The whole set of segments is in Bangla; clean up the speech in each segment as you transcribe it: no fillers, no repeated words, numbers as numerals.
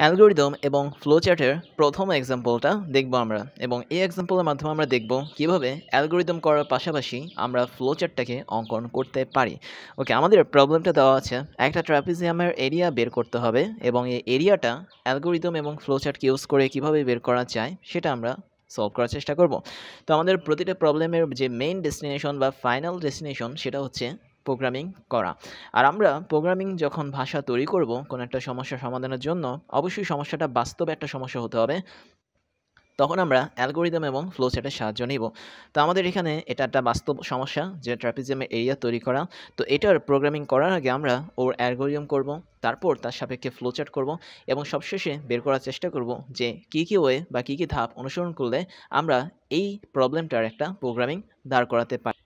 অ্যালগরিদম এবং ফ্লোচার্টের প্রথম এক্সাম্পলটা দেখব আমরা এবং এই এক্সাম্পলের মাধ্যমে আমরা দেখব কিভাবে অ্যালগরিদম করার পাশাপাশি আমরা ফ্লোচার্টটাকে অঙ্কন করতে পারি। ওকে, আমাদের প্রবলেমটা দেওয়া আছে, একটা ট্রাপিজিয়ামের এরিয়া বের করতে হবে এবং এই এরিয়াটা অ্যালগরিদম এবং ফ্লোচার্টকে ইউজ করে কিভাবে বের করা যায় সেটা আমরা সলভ করার চেষ্টা করব। তো আমাদের প্রতিটা প্রবলেমের যে মেইন ডেস্টিনেশন বা ফাইনাল ডেস্টিনেশন সেটা হচ্ছে প্রোগ্রামিং করা। আর আমরা প্রোগ্রামিং যখন ভাষা তৈরি করব কোনো একটা সমস্যা সমাধানের জন্য, অবশ্যই সমস্যাটা বাস্তবে একটা সমস্যা হতে হবে। তখন আমরা অ্যালগরিদম এবং ফ্লোচার্টের সাহায্য নিব। তো আমাদের এখানে এটা একটা বাস্তব সমস্যা যে ট্রাপিজিয়ামের এরিয়া তৈরি করা। তো এটার প্রোগ্রামিং করার আগে আমরা ওর অ্যালগরিদম করব, তারপর তার সাপেক্ষে ফ্লোচার্ট করব এবং সবশেষে বের করার চেষ্টা করব যে কী ওয়ে বা কী ধাপ অনুসরণ করলে আমরা এই প্রবলেমটার একটা প্রোগ্রামিং দাঁড় করাতে পারি।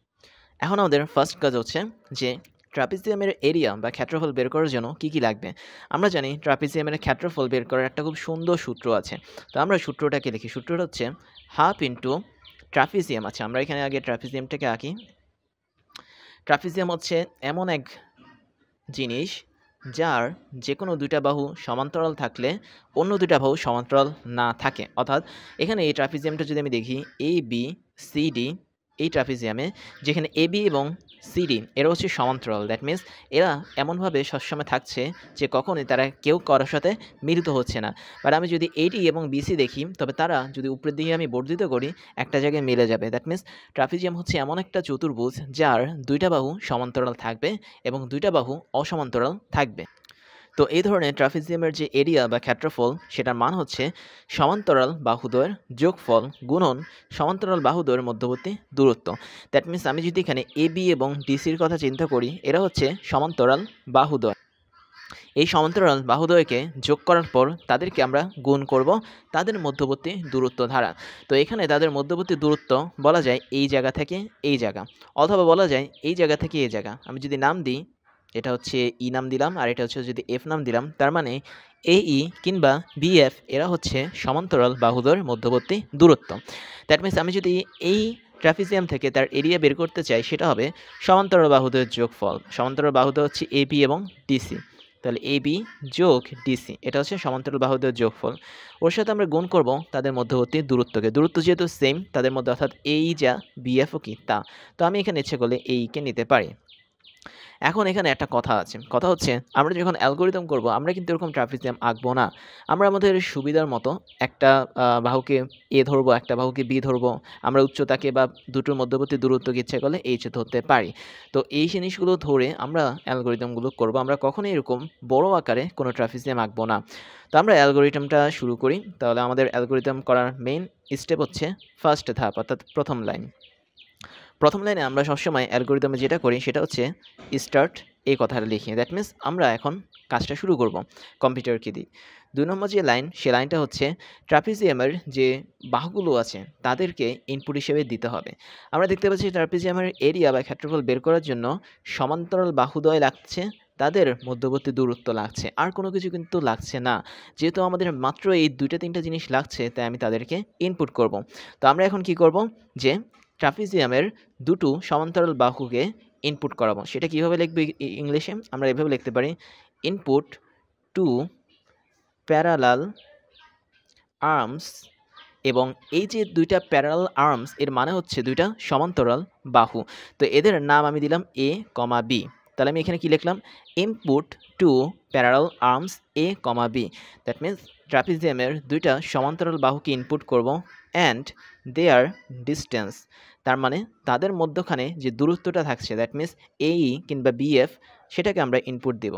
এখন আমাদের ফার্স্ট কাজ হচ্ছে যে ট্রাপিজিয়ামের এরিয়া বা ক্ষেত্রফল বের করার জন্য কী লাগবে। আমরা জানি ট্রাপিজিয়ামের ক্ষেত্রফল বের করার একটা খুব সুন্দর সূত্র আছে। তো আমরা সূত্রটাকে লিখি। সূত্রটা হচ্ছে হাফ ইন্টু ট্রাপিজিয়াম। আচ্ছা, আমরা এখানে আগে ট্রাপিজিয়ামটাকে আঁকি। ট্রাপিজিয়াম হচ্ছে এমন এক জিনিস যার যে কোনো দুইটা বাহু সমান্তরাল থাকলে অন্য দুইটা বাহু সমান্তরাল না থাকে। অর্থাৎ এখানে এই ট্রাপিজিয়ামটা যদি আমি দেখি এ বি সি ডি, এই ট্রাপিজিয়ামে যেখানে এ বি এবং সিডি এরা হচ্ছে সমান্তরাল, দ্যাট মিনস এরা এমনভাবে সবসময় থাকছে যে কখনোই তারা কেউ কারোর সাথে মিলিত হচ্ছে না। বাট আমি যদি এডি এবং বিসি দেখি তবে তারা যদি উপরের দিকে আমি বর্ধিত করি একটা জায়গায় মিলে যাবে। দ্যাট মিনস ট্রাপিজিয়াম হচ্ছে এমন একটা চতুর্ভুজ যার দুইটা বাহু সমান্তরাল থাকবে এবং দুইটা বাহু অসমান্তরাল থাকবে। তো এই ধরনের ট্রাপিজিয়ামের যে এরিয়া বা ক্ষেত্রফল সেটার মান হচ্ছে সমান্তরাল বাহুদ্বয়ের যোগফল গুণন সমান্তরাল বাহুদ্বয়ের মধ্যবর্তী দূরত্ব। দ্যাট মিনস আমি যদি এখানে এ বি এবং ডিসির কথা চিন্তা করি, এরা হচ্ছে সমান্তরাল বাহুদ্বয়। এই সমান্তরাল বাহুদ্বয়কে যোগ করার পর তাদেরকে আমরা গুণ করব তাদের মধ্যবর্তী দূরত্ব দ্বারা। তো এখানে তাদের মধ্যবর্তী দূরত্ব বলা যায় এই জায়গা থেকে এই জায়গা, অথবা বলা যায় এই জায়গা থেকে এই জায়গা। আমি যদি নাম দিই, এটা হচ্ছে ই নাম দিলাম আর এটা হচ্ছে যদি এফ নাম দিলাম, তার মানে এ ই কিংবা বিএফ এরা হচ্ছে সমান্তরাল বাহুদ্বয়ের মধ্যবর্তী দূরত্ব। দ্যাট মিনস আমি যদি এই ট্রাপিজিয়াম থেকে তার এরিয়া বের করতে চাই সেটা হবে সমান্তরাল বাহুদ্বয়ের যোগফল। সমান্তরাল বাহুদ্বয় হচ্ছে এ বি এবং ডিসি, তাহলে এ বি যোগ ডিসি এটা হচ্ছে সমান্তরাল বাহুদ্বয়ের যোগফল। ওর সাথে আমরা গুণ করব তাদের মধ্যবর্তী দূরত্বকে। দূরত্ব যেহেতু সেম তাদের মধ্যে, অর্থাৎ এই যা বিএফও কি তা। তো আমি এখানে ইচ্ছে করলে এইকে নিতে পারি। এখন এখানে একটা কথা আছে, কথা হচ্ছে আমরা যখন অ্যালগরিদম করব আমরা কিন্তু এরকম ট্রাপিজিয়াম আঁকবো না। আমরা আমাদের সুবিধার মতো একটা বাহুকে এ ধরবো, একটা বাহুকে বি ধরবো। আমরা উচ্চতাকে বা দুটোর মধ্যবর্তী দূরত্বকে ইচ্ছে করলে এইচ ধরতে পারি। তো এই জিনিসগুলো ধরে আমরা অ্যালগরিদমগুলো করব। আমরা কখনোই এরকম বড় আকারে কোনো ট্রাপিজিয়াম আঁকবো না। তো আমরা অ্যালগরিদমটা শুরু করি। তাহলে আমাদের অ্যালগরিদম করার মেইন স্টেপ হচ্ছে ফার্স্ট ধাপ, অর্থাৎ প্রথম লাইন। প্রথম লাইনে আমরা সবসময় অ্যালগরিদমে যেটা করি সেটা হচ্ছে স্টার্ট এই কথাটা লিখি। দ্যাট মিনস আমরা এখন কাজটা শুরু করব কম্পিউটারকে দিয়ে। ২ নম্বর যে লাইন সে লাইনটা হচ্ছে ট্রাপিজিয়ামের যে বাহুগুলো আছে তাদেরকে ইনপুট হিসেবে দিতে হবে। আমরা দেখতে পাচ্ছি ট্রাপিজিয়ামের এরিয়া বা ক্ষেত্রফল বের করার জন্য সমান্তরাল বাহুদ্বয় লাগছে, তাদের মধ্যবর্তী দূরত্ব লাগছে, আর কোনো কিছু কিন্তু লাগছে না। যেহেতু আমাদের মাত্র এই ২টা-৩টা জিনিস লাগছে তাই আমি তাদেরকে ইনপুট করব। তো আমরা এখন কি করব, যে ট্রাপিজিয়ামের দুটো সমান্তরাল বাহুকে ইনপুট করাবো। সেটা কীভাবে লিখবে ইংলিশে? আমরা এভাবে লিখতে পারি ইনপুট টু প্যারালাল আর্মস। এবং এই যে দুইটা প্যারালাল আর্মস এর মানে হচ্ছে দুইটা সমান্তরাল বাহু। তো এদের নাম আমি দিলাম এ কমা বি। তাহলে আমি এখানে কি লিখলাম, input to parallel arms A comma B. That means ট্রাপিজিয়ামের দুইটা সমান্তরাল বাহুকে ইনপুট করব অ্যান্ড দেয়ার ডিস্টেন্স, তার মানে তাদের মধ্যখানে যে দূরত্বটা থাকছে দ্যাট মিনস এই কিংবা বিএফ সেটাকে আমরা ইনপুট দেব।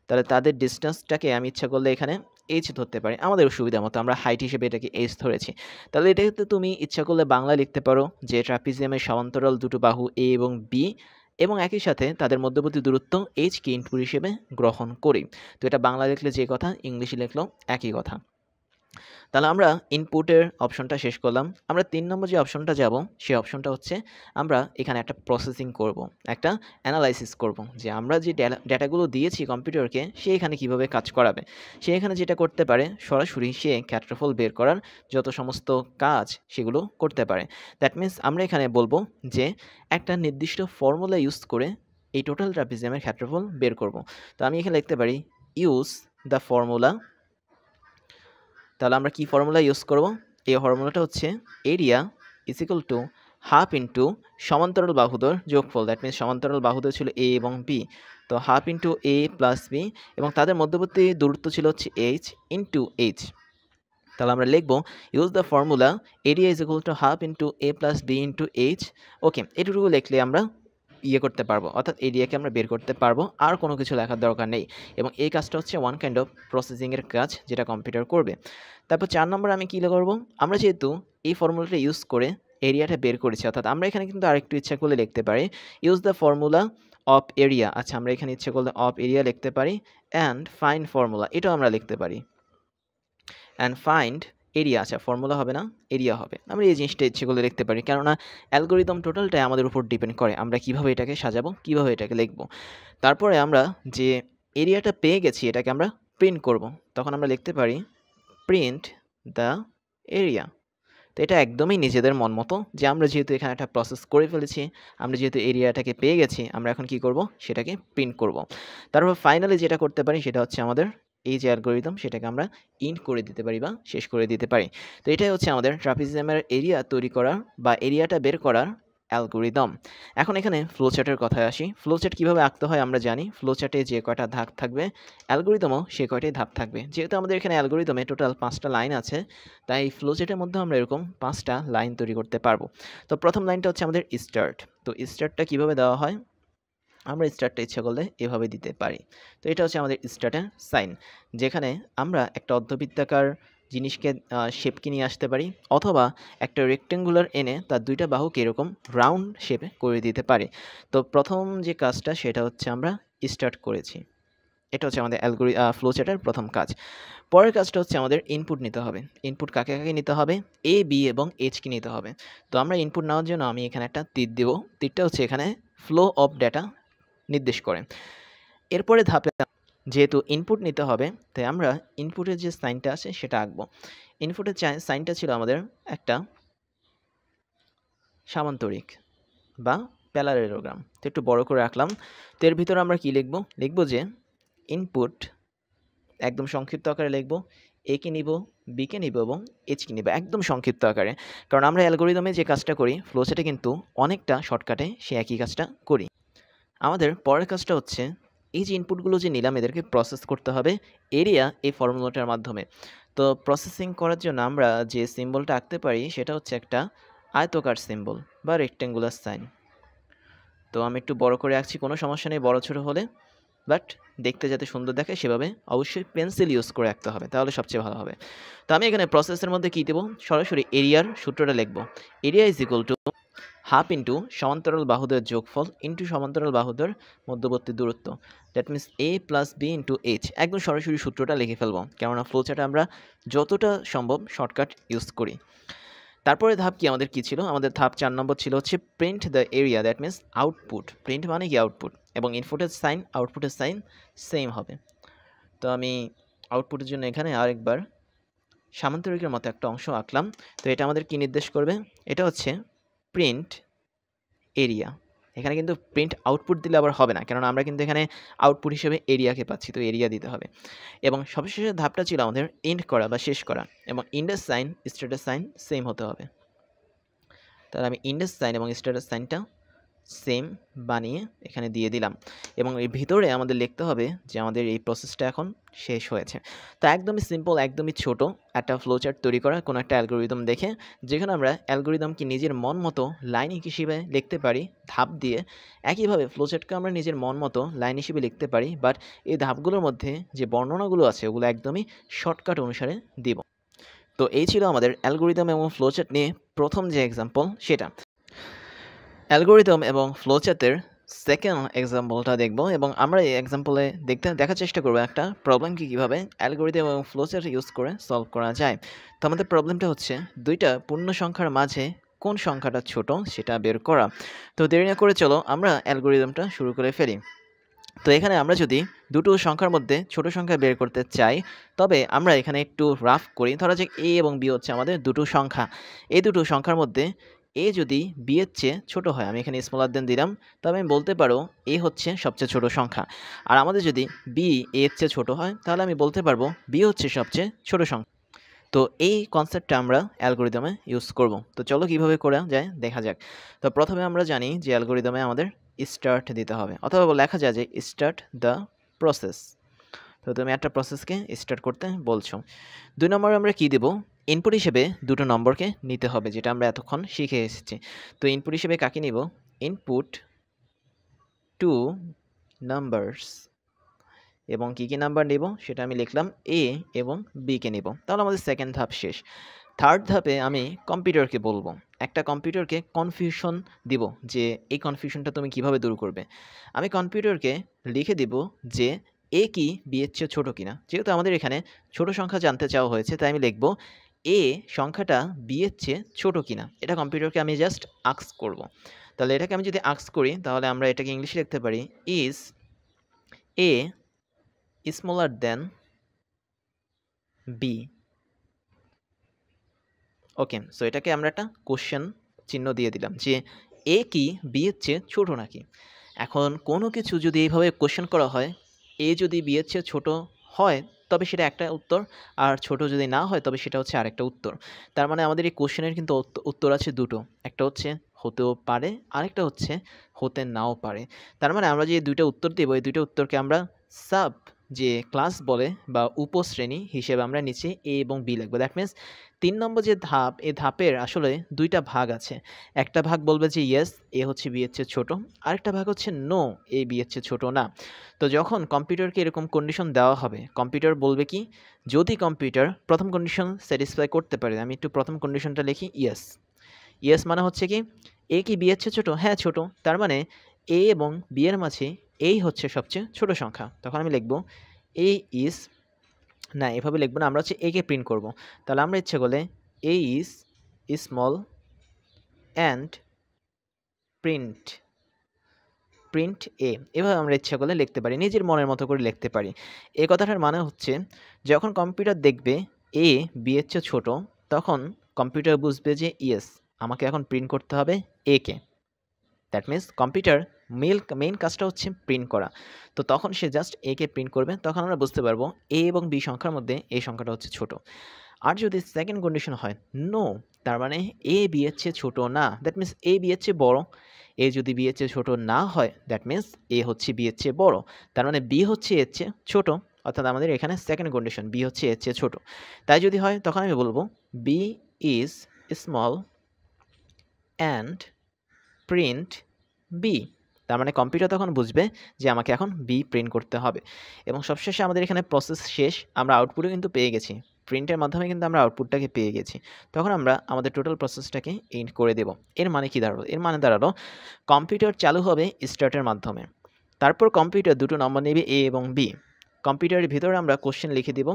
তাহলে তাদের ডিস্টেন্সটাকে আমি ইচ্ছা করলে এখানে এইচ ধরতে পারি, আমাদের সুবিধা মতো আমরা হাইট হিসেবে এটাকে এইচ ধরেছি। তাহলে এটাকে তুমি ইচ্ছা করলে বাংলা লিখতে পারো যে ট্রাপিজিয়ামের সমান্তরাল দুটো বাহু এ এবং বি এবং একই সাথে তাদের মধ্যবর্তী দূরত্ব এইচকে ইনপুট হিসেবে গ্রহণ করি। তো এটা বাংলা লিখলে যে কথা, ইংলিশে লিখলেও একই কথা। তাহলে আমরা ইনপুটের অপশনটা শেষ করলাম। আমরা ৩ নম্বর যে অপশনটা যাব সেই অপশনটা হচ্ছে আমরা এখানে একটা প্রসেসিং করব, একটা অ্যানালাইসিস করব যে আমরা যে ডেটাগুলো দিয়েছি কম্পিউটারকে সে এখানে কীভাবে কাজ করাবে। সে এখানে যেটা করতে পারে সরাসরি সে ক্ষেত্রফল বের করার যত সমস্ত কাজ সেগুলো করতে পারে। দ্যাট মিনস আমরা এখানে বলবো যে একটা নির্দিষ্ট ফর্মুলা ইউজ করে এই টোটাল ট্রাপিজিয়ামের ক্ষেত্রফল বের করব। তো আমি এখানে লিখতে পারি ইউজ দ্য ফর্মুলা তাহলে আমরা কি ফর্মুলা ইউজ করব? এই ফর্মুলাটা হচ্ছে area is equal to half into সমান্তরাল বাহুদের যোগফল। দ্যাট মিনস সমান্তরাল বাহুদের ছিল এ এবং বি, তো half into A plus B, এবং তাদের মধ্যবর্তী দূরত্ব ছিল হচ্ছে এইচ ইন্টু এইচ। তাহলে আমরা লিখব use the formula area is equal to half into A plus B into H. Okay, এটুকু লিখলে আমরা করতে পারবো, অর্থাৎ এরিয়াকে আমরা বের করতে পারবো, আর কোনো কিছু লেখার দরকার নেই। এবং এই কাজটা হচ্ছে ওয়ান কাইন্ড অফ প্রসেসিংয়ের কাজ, যেটা কম্পিউটার করবে। তারপর 4 নম্বর আমি কী করবো, আমরা যেহেতু এই ফর্মুলাটা ইউজ করে এরিয়াটা বের করেছি, অর্থাৎ আমরা এখানে কিন্তু আরেকটু ইচ্ছা করলে লিখতে পারি use the formula of area. আচ্ছা, আমরা এখানে ইচ্ছে করলে অফ এরিয়া লিখতে পারি, অ্যান্ড ফাইন্ড ফর্মুলা, এটাও আমরা লিখতে পারি, অ্যান্ড ফাইন্ড এরিয়া। আচ্ছা, ফর্মুলা হবে না, এরিয়া হবে। আমরা এই জিনিসটা ইচ্ছে করলে লিখতে পারি, কেননা অ্যালগোরিদম টোটালটাই আমাদের উপর ডিপেন্ড করে আমরা কিভাবে এটাকে সাজাবো, কিভাবে এটাকে লিখবো। তারপরে আমরা যে এরিয়াটা পেয়ে গেছি এটাকে আমরা প্রিন্ট করব, তখন আমরা লিখতে পারি প্রিন্ট দ্য এরিয়া। তো এটা একদমই নিজেদের মন মতো, যে আমরা যেহেতু এখানে একটা প্রসেস করে ফেলেছি, আমরা যেহেতু এরিয়াটাকে পেয়ে গেছি, আমরা এখন কি করব, সেটাকে প্রিন্ট করব। তারপর ফাইনালি যেটা করতে পারি সেটা হচ্ছে আমাদের এই যে অ্যালগোরিদম, সেটাকে আমরা ইন্ড করে দিতে পারি বা শেষ করে দিতে পারি। তো এটাই হচ্ছে আমাদের ট্রাপিজিয়ামের এরিয়া তৈরি করার বা এরিয়াটা বের করার অ্যালগোরিদম। এখন এখানে ফ্লোচার্টের কথায় আসি। ফ্লোচার্ট কীভাবে আঁকতে হয় আমরা জানি। ফ্লোচার্টে যে কয়টা ধাপ থাকবে, অ্যালগোরিদমও সে কয়টাই ধাপ থাকবে। যেহেতু আমাদের এখানে অ্যালগোরিদমে টোটাল 5টা লাইন আছে, তাই ফ্লোচার্টের মধ্যে আমরা এরকম 5টা লাইন তৈরি করতে পারবো। তো প্রথম লাইনটা হচ্ছে আমাদের স্টার্ট। তো স্টার্টটা কীভাবে দেওয়া হয়, আমরা স্টার্টটা ইচ্ছা করলে এভাবে দিতে পারি। তো এটা হচ্ছে আমাদের স্টার্টের সাইন, যেখানে আমরা একটা অর্ধবৃত্তাকার জিনিসকে শেপকে নিয়ে আসতে পারি, অথবা একটা রেক্টেঙ্গুলার এনে তার দুইটা বাহুকে এরকম রাউন্ড শেপে করে দিতে পারি। তো প্রথম যে কাজটা সেটা হচ্ছে আমরা স্টার্ট করেছি। এটা হচ্ছে আমাদের ফ্লোচার্টের প্রথম কাজ। পরের কাজটা হচ্ছে আমাদের ইনপুট নিতে হবে। ইনপুট কাকে কাকে নিতে হবে, এ বি এবং এইচকে নিতে হবে। তো আমরা ইনপুট নেওয়ার জন্য আমি এখানে একটা তীর দেব। তীরটা হচ্ছে এখানে ফ্লো অফ ডেটা নির্দেশ করে। এরপরে ধাপে যেহেতু ইনপুট নিতে হবে, তাই আমরা ইনপুটের যে সাইনটা আছে সেটা আঁকবো। ইনপুটের সাইনটা ছিল আমাদের একটা সামান্তরিক বা প্যারালেলোগ্রাম। তো একটু বড় করে রাখলাম। তো এর ভিতরে আমরা কি লিখব, যে ইনপুট একদম সংক্ষিপ্ত আকারে লিখব, এ কে নিব, বি কে নিব এবং এইচ কে নিব, একদম সংক্ষিপ্ত আকারে। কারণ আমরা অ্যালগোরিদমে যে কাজটা করি, ফ্লোচার্টে কিন্তু অনেকটা শর্টকাটে সে একই কাজটা করি। আমাদের পরের কাজটা হচ্ছে এই যে ইনপুটগুলো যে নিলাম, এদেরকে প্রসেস করতে হবে এরিয়া এই ফর্মুলাটার মাধ্যমে। তো প্রসেসিং করার জন্য আমরা যে সিম্বলটা আঁকতে পারি সেটা হচ্ছে একটা আয়তকার সিম্বল বা রেক্টেঙ্গুলার সাইন। তো আমি একটু বড় করে আঁকছি, কোনো সমস্যা নেই বড় ছোটো হলে, বাট দেখতে যাতে সুন্দর দেখে সেভাবে অবশ্যই পেন্সিল ইউজ করে রাখতে হবে, তাহলে সবচেয়ে ভালো হবে। তো আমি এখানে প্রসেসের মধ্যে কী দেবো, সরাসরি এরিয়ার সূত্রটা লিখব। Area is equal to half into সমান্তরাল বাহুদের যোগফল ইন্টু সমান্তরাল বাহুদের মধ্যবর্তী দূরত্ব। That means A plus B into H. একদম সরাসরি সূত্রটা লিখে ফেলবো, কেননা ফ্লোচার্টে আমরা যতটা সম্ভব শর্টকাট ইউজ করি। তারপরে ধাপ কি আমাদের কী ছিল, আমাদের ধাপ 4 নম্বর ছিল হচ্ছে print the area. That means output. Print মানে কি আউটপুট, এবং ইনপুটের সাইন আউটপুটের সাইন সেম হবে। তো আমি আউটপুটের জন্য এখানে আরেকবার সামান্তরিকের মতো একটা অংশ আঁকলাম। তো এটা আমাদের কি নির্দেশ করবে, এটা হচ্ছে প্রিন্ট এরিয়া। এখানে কিন্তু প্রিন্ট আউটপুট দিলে আবার হবে না, কেননা আমরা কিন্তু এখানে আউটপুট হিসেবে এরিয়াকে পাচ্ছি, তো এরিয়া দিতে হবে। এবং সবশেষে ধাপটা ছিল আমাদের এন্ড করা বা শেষ করা, এবং ইন্ডের সাইন স্টার্টের সাইন সেম হতে হবে। তাহলে আমি ইন্ডের সাইন এবং স্টার্টের সাইনটা সেম বানিয়ে এখানে দিয়ে দিলাম, এবং এর ভিতরে আমাদের লিখতে হবে যে আমাদের এই প্রসেসটা এখন শেষ হয়েছে। তো একদমই সিম্পল, একদমই ছোট একটা ফ্লোচার্ট তৈরি করা কোনো একটা অ্যালগোরিদম দেখে, যেখানে আমরা অ্যালগোরিদমকে নিজের মন মতো লাইন হিসেবে লিখতে পারি ধাপ দিয়ে। একইভাবে ফ্লোচার্টকে আমরা নিজের মন মতো লাইন হিসেবে লিখতে পারি, বাট এই ধাপগুলোর মধ্যে যে বর্ণনাগুলো আছে ওগুলো একদমই শর্টকাট অনুসারে দিব। তো এই ছিল আমাদের অ্যালগোরিদম এবং ফ্লোচার্ট নিয়ে প্রথম যে এক্সাম্পল সেটা। অ্যালগোরিদম এবং ফ্লোচার্টের সেকেন্ড এক্সাম্পলটা দেখব, এবং আমরা এই এক্সাম্পলে দেখার চেষ্টা করবো একটা প্রবলেমকে কীভাবে অ্যালগোরিদম এবং ফ্লোচার্ট ইউজ করে সলভ করা যায়। তো আমাদের প্রবলেমটা হচ্ছে দুইটা পূর্ণ সংখ্যার মাঝে কোন সংখ্যাটা ছোট সেটা বের করা। তো দেরি না করে চলো আমরা অ্যালগোরিদমটা শুরু করে ফেলি। তো এখানে আমরা যদি দুটো সংখ্যার মধ্যে ছোট সংখ্যা বের করতে চাই, তবে আমরা এখানে একটু রাফ করি। ধরা যাক এ এবং বি হচ্ছে আমাদের দুটো সংখ্যা। এই দুটো সংখ্যার মধ্যে এ যদি বি এর চেয়ে ছোটো হয়, আমি এখানে স্মলার দেন দিলাম, তবে আমি বলতে পারো এ হচ্ছে সবচেয়ে ছোট সংখ্যা। আর আমাদের যদি বি এর চেয়ে ছোটো হয়, তাহলে আমি বলতে পারবো বি হচ্ছে সবচেয়ে ছোট সংখ্যা। তো এই কনসেপ্টটা আমরা অ্যালগরিদমে ইউজ করব। তো চলো কীভাবে করা যায় দেখা যাক। তো প্রথমে আমরা জানি যে অ্যালগরিদমে আমাদের স্টার্ট দিতে হবে, অথবা লেখা যায় যে স্টার্ট দ্য প্রসেস। তো তুমি একটা প্রসেসকে স্টার্ট করতে বলছো। 2 নম্বরে আমরা কি দেব? ইনপুট হিসেবে দুটো নম্বরকে নিতে হবে, যেটা আমরা এতক্ষণ শিখে এসেছি। তো ইনপুট হিসেবে কাকে নিব? ইনপুট 2 নাম্বারস, এবং কী কী নাম্বার নেব সেটা আমি লিখলাম এ এবং বিকে নেব। তাহলে আমাদের সেকেন্ড ধাপ শেষ। থার্ড ধাপে আমি কম্পিউটারকে বলবো, একটা কম্পিউটারকে কনফিউশন দিব যে এই কনফিউশনটা তুমি কিভাবে দূর করবে। আমি কম্পিউটারকে লিখে দিব যে এ কি বি এর চেয়ে ছোটো কিনা। যেহেতু আমাদের এখানে ছোট সংখ্যা জানতে চাওয়া হয়েছে, তাই আমি লিখব এ সংখ্যাটা বি এর চেয়ে ছোটো কিনা। এটা কম্পিউটারকে আমি জাস্ট আস্ক করব। তাহলে এটাকে আমি যদি আস্ক করি, তাহলে আমরা এটাকে ইংলিশে লিখতে পারি is a smaller than b। Okay, so এটাকে আমরা একটা কোশ্চেন চিহ্ন দিয়ে দিলাম যে এ কি বি এর চেয়ে ছোট নাকি। এখন কোনো কিছু যদি এইভাবে কোশ্চেন করা হয়, এ যদি বি এর চেয়ে ছোট হয় তবে সেটা একটা উত্তর, আর ছোট যদি না হয় তবে সেটা হচ্ছে আরেকটা উত্তর। তার মানে আমাদের এই কোশ্চেনের কিন্তু উত্তর আছে দুটো, একটা হচ্ছে হতেও পারে, আরেকটা হচ্ছে হতে নাও পারে। তার মানে আমরা যে দুইটা উত্তর দেব, এই দুইটা উত্তরকে আমরা সাব যে ক্লাস বলে বা উপশ্রেণী হিসেবে আমরা নিচে এ এবং বি লিখবো। দ্যাট মিনস 3 নম্বর যে ধাপ, এই ধাপের আসলে দুইটা ভাগ আছে। একটা ভাগ বলবে যে ইয়েস এ হচ্ছে বি এর চেয়ে ছোটো, আরেকটা ভাগ হচ্ছে নো এ বি এর চেয়ে ছোটো না। তো যখন কম্পিউটারকে এরকম কন্ডিশন দেওয়া হবে, কম্পিউটার বলবে কি, যদি কম্পিউটার প্রথম কন্ডিশন স্যাটিসফাই করতে পারে, আমি একটু প্রথম কন্ডিশনটা লিখি ইয়েস। ইয়েস মানে হচ্ছে কি, এ কি বি এর চেয়ে ছোটো? হ্যাঁ ছোটো। তার মানে এ এবং বি এর মাঝে এই হচ্ছে সবচেয়ে ছোট সংখ্যা। তখন আমি লিখব এ ইজ, না এভাবে লিখব না, আমরা হচ্ছে এ কে প্রিন্ট করব। তাহলে আমরা ইচ্ছে করলে এ ইজ স্মল অ্যান্ড প্রিন্ট এ, এভাবে আমরা ইচ্ছা করলে লিখতে পারি, নিজের মনের মতো করে লিখতে পারি। এই কথাটার মানে হচ্ছে যখন কম্পিউটার দেখবে এ বি এর চেয়ে ছোটো, তখন কম্পিউটার বুঝবে যে ইয়েস আমাকে এখন প্রিন্ট করতে হবে এ কে। দ্যাট মিনস কম্পিউটার মেইন কাজটা হচ্ছে প্রিন্ট করা। তো তখন সে জাস্ট এ কে প্রিন্ট করবে, তখন আমরা বুঝতে পারবো এ এবং বি সংখ্যার মধ্যে এই সংখ্যাটা হচ্ছে ছোট। আর যদি সেকেন্ড কন্ডিশন হয় নো, তার মানে এ বি এর চেয়ে ছোট না, দ্যাট মিনস এ বি এর চেয়ে বড়। এ যদি বি এর চেয়ে ছোট না হয়, দ্যাট মিনস এ হচ্ছে বি এর চেয়ে বড়, তার মানে বি হচ্ছে এর চেয়ে ছোট। অর্থাৎ আমাদের এখানে সেকেন্ড কন্ডিশন বি হচ্ছে এর চেয়ে ছোট। তাই যদি হয় তখন আমি বলবো B is small and print B. তার মানে কম্পিউটার তখন বুঝবে যে আমাকে এখন বি প্রিন্ট করতে হবে। এবং সবশেষে আমাদের এখানে প্রসেস শেষ, আমরা আউটপুটও কিন্তু পেয়ে গেছি, প্রিন্টের মাধ্যমে কিন্তু আমরা আউটপুটটাকে পেয়ে গেছি। তখন আমরা আমাদের টোটাল প্রসেসটাকে এন্ড করে দেব। এর মানে কি দাঁড়ালো? এর মানে দাঁড়ালো কম্পিউটার চালু হবে স্টার্টের মাধ্যমে, তারপর কম্পিউটার দুটো নম্বর নেবে এ এবং বি। কম্পিউটারের ভিতরে আমরা কোশ্চেন লিখে দিব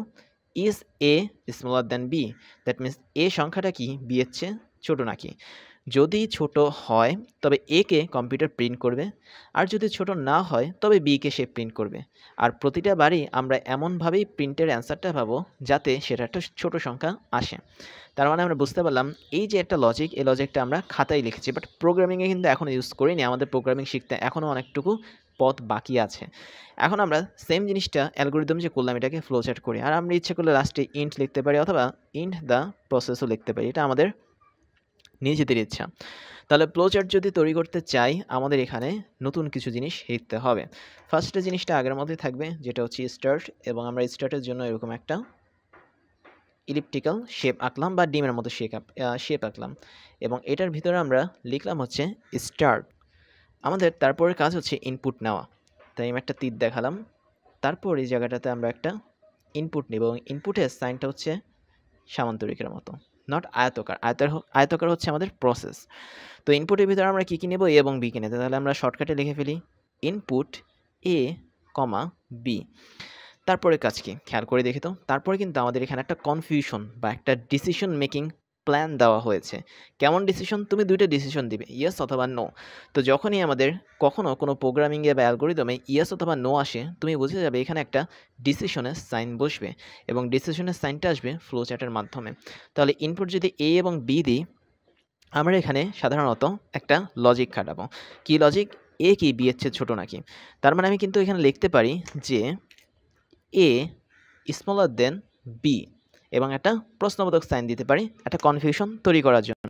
is A smaller than B, that means A সংখ্যাটা কি বি এর চেয়ে ছোটো নাকি। যদি ছোট হয় তবে এ কে কম্পিউটার প্রিন্ট করবে, আর যদি ছোট না হয় তবে বি কে সে প্রিন্ট করবে। আর প্রতিটা বারই আমরা এমনভাবেই প্রিন্টের অ্যান্সারটা পাবো যাতে সেটা একটা ছোট সংখ্যা আসে। তার মানে আমরা বুঝতে পারলাম এই যে একটা লজিক, এই লজিকটা আমরা খাতায় লিখেছি, বাট প্রোগ্রামিংয়ে কিন্তু এখনও ইউজ করিনি। আমাদের প্রোগ্রামিং শিখতে এখনও অনেকটুকু পথ বাকি আছে। এখন আমরা সেম জিনিসটা অ্যালগরিদম যে করলাম এটাকে ফ্লো চার্ট করি, আর আমরা ইচ্ছে করলে লাস্টে ইন্ট লিখতে পারি অথবা ইন্ট দ্য প্রসেসও লিখতে পারি, এটা আমাদের নিজেদের ইচ্ছা। তাহলে ফ্লো চার্ট যদি তৈরি করতে চাই, আমাদের এখানে নতুন কিছু জিনিস শিখতে হবে। ফার্স্টে জিনিসটা আগের মধ্যেই থাকবে, যেটা হচ্ছে স্টার্ট, এবং আমরা স্টার্টের জন্য এরকম একটা ইলিপ্টিক্যাল শেপ আঁকলাম বা ডিমের মতো শেপ আঁকলাম, এবং এটার ভিতরে আমরা লিখলাম হচ্ছে স্টার্ট। আমাদের তারপরের কাজ হচ্ছে ইনপুট নেওয়া, তাই আমি একটা তীর দেখালাম। তারপর এই জায়গাটাতে আমরা একটা ইনপুট নেব, এবং ইনপুটের সাইনটা হচ্ছে সামান্তরিকের মতো, নট আয়তকার। আয়তকার হচ্ছে আমাদের প্রসেস। তো ইনপুটের ভিতরে আমরা কী কী নেব? এ এবং বি কে নিতে। তাহলে আমরা শর্টকাটে লিখে ফেলি ইনপুট এ কমা বি। তারপরে কাজ কি খেয়াল করে দেখি তো। তারপরে কিন্তু আমাদের এখানে একটা কনফিউশন বা একটা ডিসিশন মেকিং প্ল্যান দেওয়া হয়েছে। কেমন ডিসিশন? তুমি দুইটা ডিসিশন দিবে, ইয়েস অথবা নো। তো যখনই আমাদের কখনো কোনো প্রোগ্রামিংয়ে বা অ্যালগরিদমে ইয়েস অথবা নো আসে, তুমি বুঝে যাবে এখানে একটা ডিসিশনের সাইন বসবে, এবং ডিসিশনের সাইনটা আসবে ফ্লো চার্টের মাধ্যমে। তাহলে ইনপুট যদি এ এবং বি দিই, আমরা এখানে সাধারণত একটা লজিক খাটাবো। কি লজিক? এ কি বি এর চেয়ে ছোটো নাকি। তার মানে আমি কিন্তু এখানে লিখতে পারি যে এ স্মলার দেন বি, এবং একটা প্রশ্নবোধক সাইন দিতে পারি একটা কনফিউশন তৈরি করার জন্য।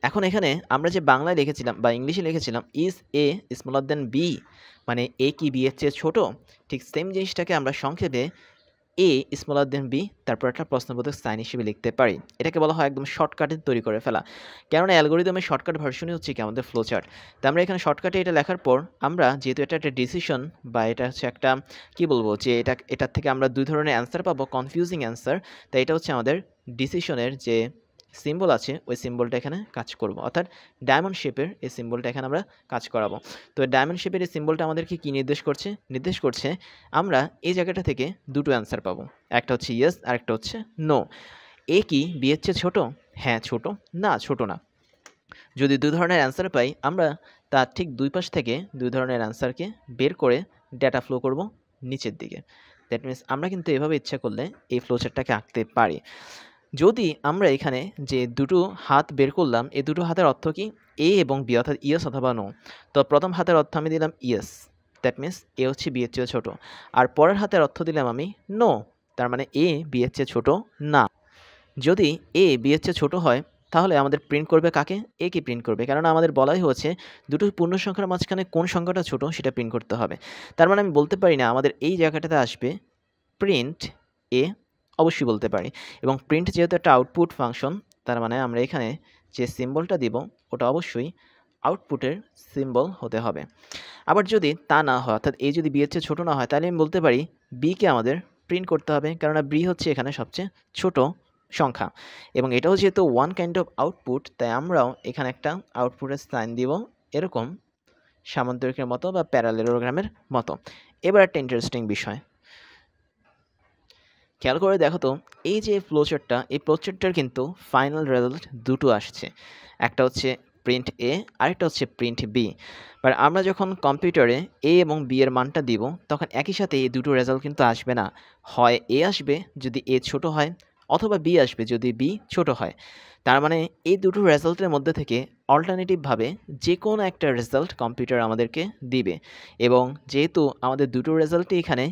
এখন এখানে আমরা যে বাংলায় লিখেছিলাম বা ইংলিশে লিখেছিলাম is A smaller than B, মানে এ কি বি এর চেয়ে ছোট, ঠিক সেম জিনিসটাকে আমরা সংক্ষেপে এ স্মলার দেন বি তারপর একটা প্রশ্নবোধক সাইন হিসেবে লিখতে পারি। এটাকে বলা হয় একদম শর্টকাটে তৈরি করে ফেলা, কেননা অ্যালগোরিদমের শর্টকাট ভার্সনই হচ্ছে কি আমাদের ফ্লো চার্ট। তো আমরা এখানে শর্টকাটে এটা লেখার পর আমরা যেহেতু এটা একটা ডিসিশন বা এটা হচ্ছে একটা কি বলবো যে এটার থেকে আমরা দুই ধরনের অ্যান্সার পাবো, কনফিউজিং অ্যান্সার। তাই এটা হচ্ছে আমাদের ডিসিশনের যে সিম্বল আছে ওই সিম্বলটা এখানে কাজ করব, অর্থাৎ ডায়মন্ড শেপের এই সিম্বলটা এখানে আমরা কাজ করাবো। তো ডায়মন্ড শেপের এই সিম্বলটা আমাদেরকে কি নির্দেশ করছে আমরা এই জায়গাটা থেকে দুটো অ্যান্সার পাবো, একটা হচ্ছে ইয়েস আর একটা হচ্ছে নো। এ কি বি এর চেয়ে ছোট? হ্যাঁ ছোট, না ছোট না। যদি দুই ধরনের অ্যান্সার পাই আমরা তার ঠিক দুই পাশ থেকে দুই ধরনের অ্যান্সারকে বের করে ডেটা ফ্লো করব নিচের দিকে। দ্যাট মিনস আমরা কিন্তু এভাবে ইচ্ছা করলে এই ফ্লোচার্টটাকে আঁকতে পারি। যদি আমরা এখানে যে দুটো হাত বের করলাম এই দুটো হাতের অর্থ কি? এ এবং বি, অর্থাৎ ইয়েস অথবা নো। তো প্রথম হাতের অর্থ আমি দিলাম ইয়েস, দ্যাট মিনস এ হচ্ছে বি এর চেয়ে ছোট। আর পরের হাতের অর্থ দিলাম আমি নো, তার মানে এ বি এর চেয়ে ছোট না। যদি এ বি এর চেয়ে ছোট হয় তাহলে আমাদের প্রিন্ট করবে কাকে? এ কে প্রিন্ট করবে, কারণ আমাদের বলাই হয়েছে দুটো পূর্ণ সংখ্যার মাঝখানে কোন সংখ্যাটা ছোট সেটা প্রিন্ট করতে হবে। তার মানে আমি বলতে পারি না আমাদের এই জায়গাটাতে আসবে প্রিন্ট এ, অবশ্যই বলতে পারি। এবং প্রিন্ট যেহেতু একটা আউটপুট ফাংশন তার মানে আমরা এখানে যে সিম্বলটা দিব ওটা অবশ্যই আউটপুটের সিম্বল হতে হবে। আবার যদি তা না হয়, অর্থাৎ এ যদি বি এর চেয়ে ছোটো না হয়, তাহলে আমি বলতে পারি বিকে আমাদের প্রিন্ট করতে হবে, কেননা বি হচ্ছে এখানে সবচেয়ে ছোট সংখ্যা। এবং এটাও যেহেতু ওয়ান কাইন্ড অফ আউটপুট তাই আমরাও এখানে একটা আউটপুটের সাইন দিব এরকম সামান্তরিকের মতো বা প্যারালেলোগ্রামের মতো। এবার একটা ইন্টারেস্টিং বিষয় খেয়াল করে দেখো তো, এই যে ফ্লোচার্টটা এই ফ্লোচার্টটার কিন্তু ফাইনাল রেজাল্ট দুটো আসছে, একটা হচ্ছে প্রিন্ট এ আরেকটা হচ্ছে প্রিন্ট বি। বাট আমরা যখন কম্পিউটারে এ এবং বি এর মানটা দিব তখন একই সাথে এই দুটো রেজাল্ট কিন্তু আসবে না, হয় এ আসবে যদি এ ছোট হয় অথবা বি আসবে যদি বি ছোট হয়। তার মানে এই দুটো রেজাল্টের মধ্যে থেকে অল্টারনেটিভভাবে যে কোনো একটা রেজাল্ট কম্পিউটার আমাদেরকে দিবে। এবং যেহেতু আমাদের দুটো রেজাল্টই এখানে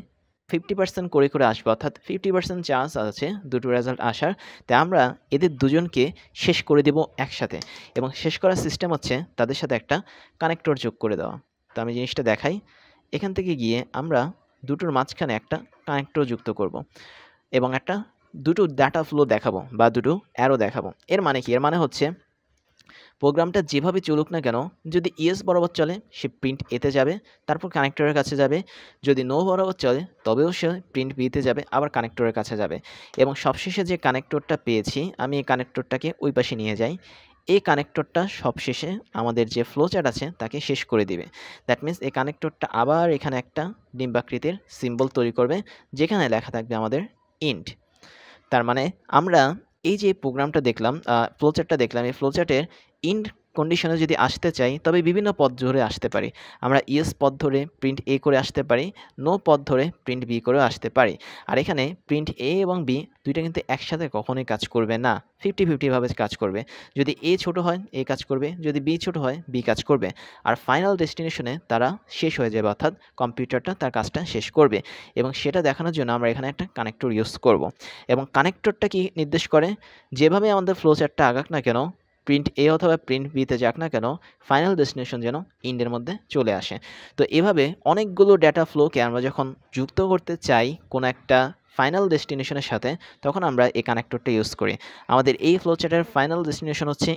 50% করে করে আসবে, অর্থাৎ 50% চান্স আছে দুটো রেজাল্ট আসার, তাই আমরা এদের দুজনকে শেষ করে দেব একসাথে। এবং শেষ করার সিস্টেম হচ্ছে তাদের সাথে একটা কানেক্টর যোগ করে দেওয়া। তো আমি জিনিসটা দেখাই, এখান থেকে গিয়ে আমরা দুটোর মাঝখানে একটা কানেক্টর যুক্ত করব এবং একটা দুটো ডাটা ফ্লো দেখাবো বা দুটো অ্যারো দেখাবো। এর মানে কি? এর মানে হচ্ছে প্রোগ্রামটা যেভাবে চলুক না কেন যদি ইয়েস বরাবর চলে সে প্রিন্ট এতে যাবে, তারপর কানেক্টরের কাছে যাবে। যদি নো বরাবর চলে তবেও সে প্রিন্ট বিতে যাবে, আবার কানেক্টরের কাছে যাবে। এবং সবশেষে যে কানেক্টরটা পেয়েছি আমি এই কানেক্টরটাকে ওই পাশে নিয়ে যাই। এই কানেক্টরটা সবশেষে আমাদের যে ফ্লোচার্ট আছে তাকে শেষ করে দিবে। দ্যাট মিন্স এই কানেক্টরটা আবার এখানে একটা ডিম্বাকৃতির সিম্বল তৈরি করবে যেখানে লেখা থাকবে আমাদের ইন্ট। তার মানে আমরা এই যে প্রোগ্রামটা দেখলাম, ফ্লোচার্টটা দেখলাম, এই ফ্লোচার্টের ইন্ড কন্ডিশনে যদি আসতে চাই তবে বিভিন্ন পথ ধরে আসতে পারি। আমরা ইয়েস পথ ধরে প্রিন্ট এ করে আসতে পারি, নো পথ ধরে প্রিন্ট বি করেও আসতে পারি। আর এখানে প্রিন্ট এ এবং বি দুইটা কিন্তু একসাথে কখনোই কাজ করবে না, 50-50ভাবে কাজ করবে। যদি এ ছোট হয় এ কাজ করবে, যদি বি ছোট হয় বি কাজ করবে। আর ফাইনাল ডেস্টিনেশনে তারা শেষ হয়ে যাবে, অর্থাৎ কম্পিউটারটা তার কাজটা শেষ করবে। এবং সেটা দেখানোর জন্য আমরা এখানে একটা কানেক্টর ইউজ করব। এবং কানেক্টরটা কি নির্দেশ করে? যেভাবে আমাদের ফ্লোচার্টটা আগাক না কেন, প্রিন্ট এ অথবা প্রিন্ট বিতে যাক না কেন, ফাইনাল ডেস্টিনেশন যেন ইন্ডের মধ্যে চলে আসে। তো এভাবে অনেকগুলো ডেটা ফ্লোকে আমরা যখন যুক্ত করতে চাই কোনো একটা ফাইনাল ডেস্টিনেশনের সাথে তখন আমরা এই কানেক্টরটা ইউজ করি। আমাদের এই ফ্লোচার্টের ফাইনাল ডেস্টিনেশন হচ্ছে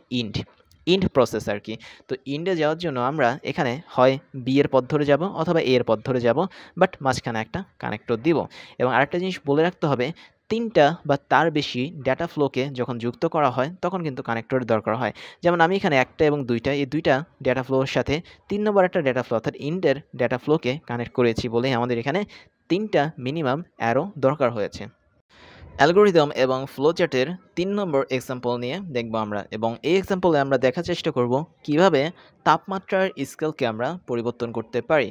ইন্ড প্রসেস আর কি। তো ইন্ডে যাওয়ার জন্য আমরা এখানে হয় বি এর পথ ধরে যাব অথবা এ এর পথ ধরে যাব, বাট মাঝখানে একটা কানেক্টর দিব। এবং আরেকটা জিনিস বলে রাখতে হবে, তিনটা বা তার বেশি ডেটা ফ্লোকে যখন যুক্ত করা হয় তখন কিন্তু কানেক্টরের দরকার হয়। যেমন আমি এখানে একটা এবং দুইটা, এই দুইটা ডেটা ফ্লোর সাথে 3 নম্বর একটা ডেটা ফ্লো অর্থাৎ ইন্ডের ডেটা ফ্লোকে কানেক্ট করেছি বলেই আমাদের এখানে 3টা মিনিমাম অ্যারো দরকার হয়েছে। অ্যালগোরিদম এবং ফ্লোচার্টের 3 নম্বর এক্সাম্পল নিয়ে দেখব আমরা, এবং এই এক্সাম্পলে আমরা দেখার চেষ্টা করব কিভাবে তাপমাত্রার স্কেলকে আমরা পরিবর্তন করতে পারি।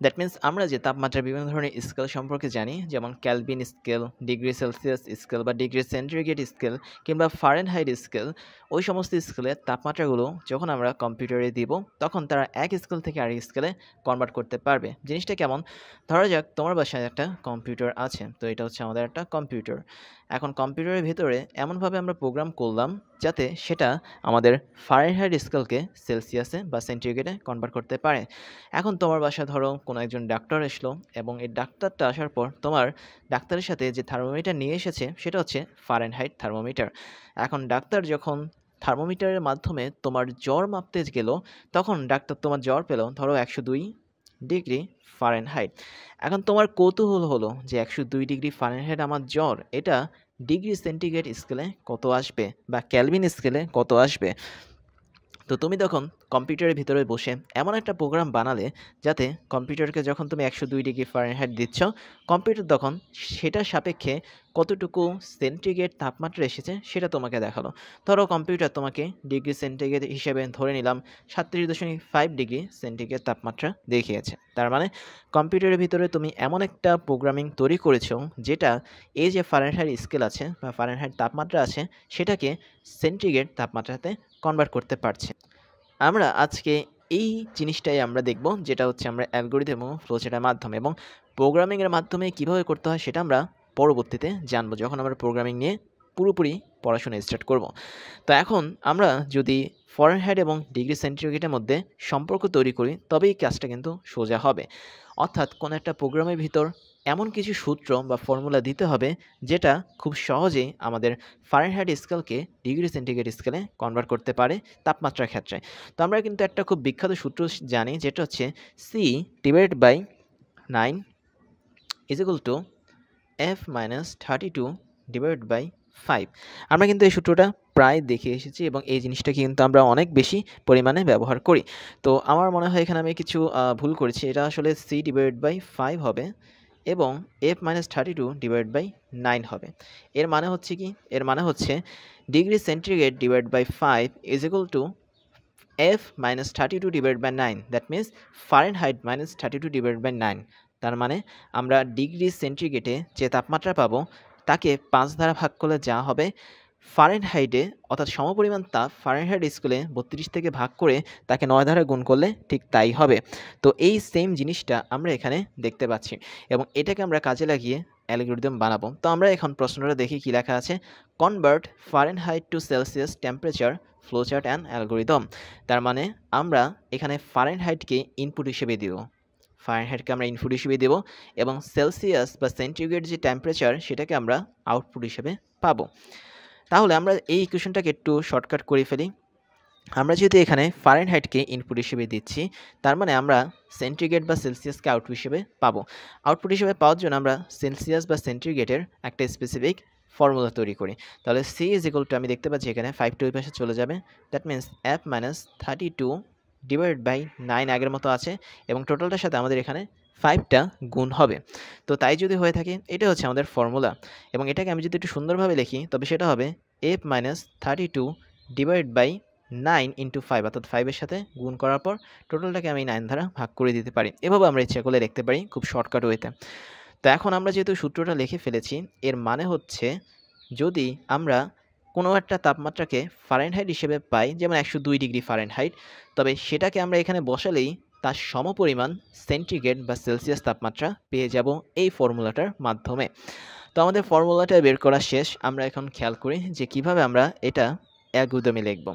দ্যাট মিন্স আমরা যে তাপমাত্রার বিভিন্ন ধরনের স্কেল সম্পর্কে জানি, যেমন Kelvin scale, degree Celsius scale বা ডিগ্রি সেন্টিগ্রেড স্কেল কিংবা ফারেনহাইট স্কেল, ওই সমস্ত স্কেলের তাপমাত্রাগুলো যখন আমরা কম্পিউটারে দিব তখন তারা এক স্কেল থেকে আরেক স্কেলে কনভার্ট করতে পারবে। জিনিসটা কেমন? ধরা যাক তোমার বাসায় একটা কম্পিউটার আছে, তো এটা হচ্ছে আমাদের একটা কম্পিউটার। এখন কম্পিউটারের ভিতরে এমনভাবে আমরা প্রোগ্রাম করলাম যাতে সেটা আমাদের ফারেনহাইট স্কেলকে সেলসিয়াসে বা সেন্টিগ্রেডে কনভার্ট করতে পারে। এখন তোমার বাসায় ধরো কোনো একজন ডাক্তার এসলো এবং এই ডাক্তারটা আসার পর তোমার ডাক্তারের সাথে যে থার্মোমিটার নিয়ে এসেছে সেটা হচ্ছে ফারেনহাইট থার্মোমিটার। এখন ডাক্তার যখন থার্মোমিটারের মাধ্যমে তোমার জ্বর মাপতে গেল, তখন ডাক্তার তোমার জ্বর পেল ধরো 102 ডিগ্রি ফারেনহাইট। এখন তোমার কৌতূহল হলো যে 102 ডিগ্রি ফারেনহাইট আমার জ্বর, এটা ডিগ্রি সেন্টিগ্রেড স্কেলে কত আসবে বা কেলভিন স্কেলে কত আসবে। তো তুমি তখন কম্পিউটারের ভিতরে বসে এমন একটা প্রোগ্রাম বানালে যাতে কম্পিউটারকে যখন তুমি 102 ডিগ্রি ফারেনহাইট দিচ্ছ, কম্পিউটার তখন সেটার সাপেক্ষে কতটুকু সেন্টিগ্রেড তাপমাত্রা এসেছে সেটা তোমাকে দেখালো। ধরো কম্পিউটার তোমাকে ডিগ্রি সেন্টিগ্রেড হিসেবে ধরে নিলাম 37.5 ডিগ্রি সেন্টিগ্রেড তাপমাত্রা দেখিয়েছে। তার মানে কম্পিউটারের ভিতরে তুমি এমন একটা প্রোগ্রামিং তৈরি করেছো যেটা এই যে ফারেনহাইট স্কেল আছে বা ফারেনহাইট তাপমাত্রা আছে সেটাকে সেন্টিগ্রেড তাপমাত্রাতে কনভার্ট করতে পারছে। আমরা আজকে এই জিনিসটাই আমরা দেখব, যেটা হচ্ছে আমরা অ্যালগরিদম এবং ফ্লোচার্টের মাধ্যমে এবং প্রোগ্রামিংয়ের মাধ্যমে কীভাবে করতে হয় সেটা আমরা পরবর্তীতে জানবো যখন আমরা প্রোগ্রামিং নিয়ে পুরোপুরি পড়াশোনা স্টার্ট করব। তো এখন আমরা যদি ফারেনহাইট এবং ডিগ্রি সেন্টিগ্রেডের মধ্যে সম্পর্ক তৈরি করি তবেই কাজটা কিন্তু সোজা হবে। অর্থাৎ কোনো একটা প্রোগ্রামের ভিতর এমন কিছু সূত্র বা ফর্মুলা দিতে হবে যেটা খুব সহজেই আমাদের ফারেনহাইট স্কেলকে ডিগ্রি সেন্টিগ্রেড স্কেলে কনভার্ট করতে পারে তাপমাত্রার ক্ষেত্রে। তো আমরা কিন্তু একটা খুব বিখ্যাত সূত্র জানি যেটা হচ্ছে C/9 is equal two F-32/5। আমরা কিন্তু এই সূত্রটা প্রায় দেখে এসেছি এবং এই জিনিসটাকে কিন্তু আমরা অনেক বেশি পরিমাণে ব্যবহার করি। তো আমার মনে হয় এখানে আমি কিছু ভুল করেছি, এটা আসলে C/5 হবে এবং F-32/9 হবে। এর মানে হচ্ছে কি? এর মানে হচ্ছে degree centigrade divide by 5 is equal to F-32/9, that means Fahrenheit minus 32/9। তার মানে আমরা ডিগ্রি সেন্টিগ্রেডে যে তাপমাত্রা পাবো তাকে 5 দ্বারা ভাগ করলে যা হবে ফারেনহাইটে, অর্থাৎ সমপরিমাণ তাপ ফারেনহাইট স্কেলে 32 থেকে ভাগ করে তাকে 9 দ্বারা গুণ করলে ঠিক তাই হবে। তো এই সেম জিনিসটা আমরা এখানে দেখতে পাচ্ছি এবং এটাকে আমরা কাজে লাগিয়ে অ্যালগরিদম বানাবো। তো আমরা এখন প্রশ্নটা দেখি কি লেখা আছে। Convert Fahrenheit to Celsius temperature flowchart and algorithm. তার মানে আমরা এখানে ফারেনহাইটকে ইনপুট হিসেবে দিব, ফারেনহাইটকে আমরা ইনপুট হিসেবে দেব এবং সেলসিয়াস বা সেন্টিগ্রেড যে টেম্পারেচার সেটাকে আমরা আউটপুট হিসেবে পাবো। তাহলে আমরা এই ইকুয়েশনটাকে একটু শর্টকাট করে ফেলি। আমরা যেহেতু এখানে ফারেনহাইটকে ইনপুট হিসেবে দিচ্ছি, তার মানে আমরা সেন্টিগ্রেড বা সেলসিয়াসকে আউটপুট হিসেবে পাবো। আউটপুট হিসেবে পাওয়ার জন্য আমরা সেলসিয়াস বা সেন্টিগ্রেডের একটা স্পেসিফিক ফর্মুলা তৈরি করি। তাহলে C ইজ ইকুয়াল টু, আমি দেখতে পাচ্ছি এখানে 5 ওই পাশে চলে যাবে, দ্যাট মিনস F-32/9 আগের মতো আছে এবং টোটালটার সাথে আমাদের এখানে 5টা গুণ হবে। তো তাই যদি হয়ে থাকে এটা হচ্ছে আমাদের ফর্মুলা এবং এটাকে আমি যদি একটু সুন্দরভাবে লিখি তবে সেটা হবে F-32/9 ইন্টু 5, অর্থাৎ 5-এর সাথে গুণ করার পর টোটালটাকে আমি 9 দ্বারা ভাগ করে দিতে পারি। এভাবে আমরা ইচ্ছা করলে লিখতে পারি খুব শর্টকাট ওয়েতে। তো এখন আমরা যেহেতু সূত্রটা লিখে ফেলেছি, এর মানে হচ্ছে যদি আমরা কোনো একটা তাপমাত্রাকে ফারেনহাইট হিসেবে পাই, যেমন 102 ডিগ্রি ফারেনহাইট, তবে সেটাকে আমরা এখানে বসালেই তার সমপরিমাণ সেন্টিগ্রেড বা সেলসিয়াস তাপমাত্রা পেয়ে যাব এই ফর্মুলাটার মাধ্যমে। তো আমাদের ফর্মুলাটা বের করা শেষ। আমরা এখন খেয়াল করি যে কিভাবে আমরা এটা অ্যালগরিদমে লিখব।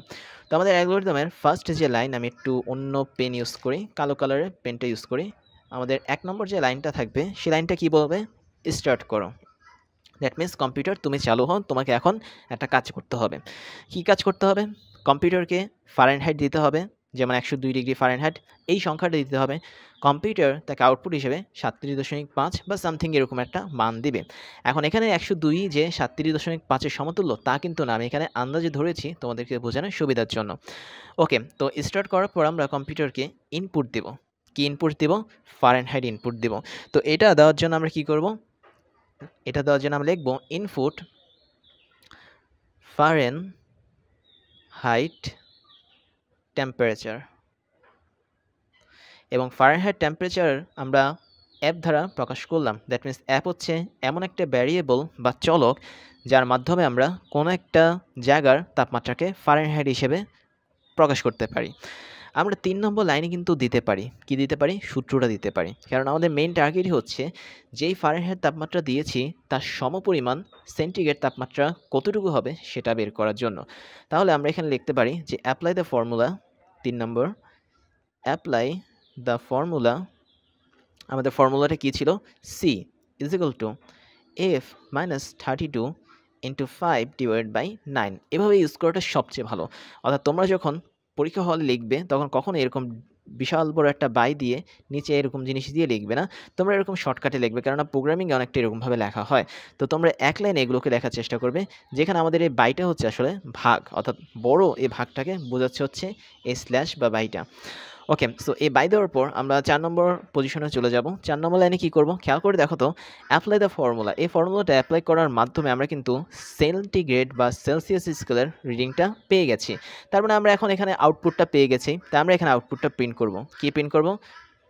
তো আমাদের অ্যালগরিদমের ফার্স্ট যে লাইন, আমি একটু অন্য পেন ইউজ করি, কালো কালারের পেনটা ইউজ করি। আমাদের 1 নম্বর যে লাইনটা থাকবে সেই লাইনটা কি বলবে? স্টার্ট করো। দ্যাট মিনস কম্পিউটার তুমি চালু হও, তোমাকে এখন একটা কাজ করতে হবে। কি কাজ করতে হবে? কম্পিউটারকে ফারেনহাইট দিতে হবে, যেমন 102 ডিগ্রি ফারেনহাইট এই সংখ্যাটা দিতে হবে। কম্পিউটার তাকে আউটপুট হিসেবে 37.5 বা সামথিং এরকম একটা মান দিবে। এখন এখানে 102 যে 37.5-এর সমতুল্য তা কিন্তু না, আমি এখানে আন্দাজে ধরেছি তোমাদেরকে বোঝানোর সুবিধার জন্য। ওকে, তো স্টার্ট করার পর আমরা কম্পিউটারকে ইনপুট দেব। কি ইনপুট দিব? ফারেনহাইট ইনপুট দিব। তো এটা দেওয়ার জন্য আমরা কি করব? এটা দেওয়ার জন্য আমরা লিখব ইনপুট ফারেনহাইট টেম্পারেচার এবং ফারেনহাইট টেম্পারেচার আমরা অ্যাপ দ্বারা প্রকাশ করলাম। দ্যাট মিনস অ্যাপ হচ্ছে এমন একটা ভ্যারিয়েবল বা চলক যার মাধ্যমে আমরা কোনো একটা জায়গার তাপমাত্রাকে ফারেনহাইট হিসেবে প্রকাশ করতে পারি। আমরা ৩ নম্বর লাইনে কিন্তু দিতে পারি, কি দিতে পারি? সূত্রটা দিতে পারি। কারণ আমাদের মেইন টার্গেটই হচ্ছে যেই ফারেনহাইট তাপমাত্রা দিয়েছি তার সমপরিমাণ সেন্টিগ্রেড তাপমাত্রা কতটুকু হবে সেটা বের করার জন্য। তাহলে আমরা এখানে লিখতে পারি যে apply the formula, ৩ number apply the formula. আমাদের ফর্মুলাটা কি ছিল? C is equal to F minus 32 into 5 divided by 9। এভাবে ইউজ করাটা সবচেয়ে ভালো। অর্থাৎ তোমরা যখন পরীক্ষা হলে লিখবে তখন কখনো এরকম বিশাল বড় একটা বাই দিয়ে নিচে এরকম জিনিস দিয়ে লিখবে না। তোমরা এরকম শর্টকাটে লিখবে, কেননা প্রোগ্রামিংয়ে অনেকটা এরকমভাবে লেখা হয়। তো তোমরা এক লাইনে এগুলোকে লেখার চেষ্টা করবে, যেখানে আমাদের এই বাইটা হচ্ছে আসলে ভাগ, অর্থাৎ বড় এই ভাগটাকে বোঝাচ্ছে হচ্ছে এই স্ল্যাশ বা বাইটা। ওকে, সো এই বাই দেওয়ার পর আমরা ৪ নম্বর পজিশনে চলে যাব। ৪ নম্বর লাইনে কি করব? খেয়াল করে দেখো তো, অ্যাপ্লাই দ্য ফর্মুলা। এই ফর্মুলাটা অ্যাপ্লাই করার মাধ্যমে আমরা কিন্তু সেন্টিগ্রেড বা সেলসিয়াস স্কেলের রিডিংটা পেয়ে গেছি। তার মানে আমরা এখন এখানে আউটপুটটা পেয়ে গেছি। তাই আমরা এখানে আউটপুটটা প্রিন্ট করব। কি প্রিন্ট করব?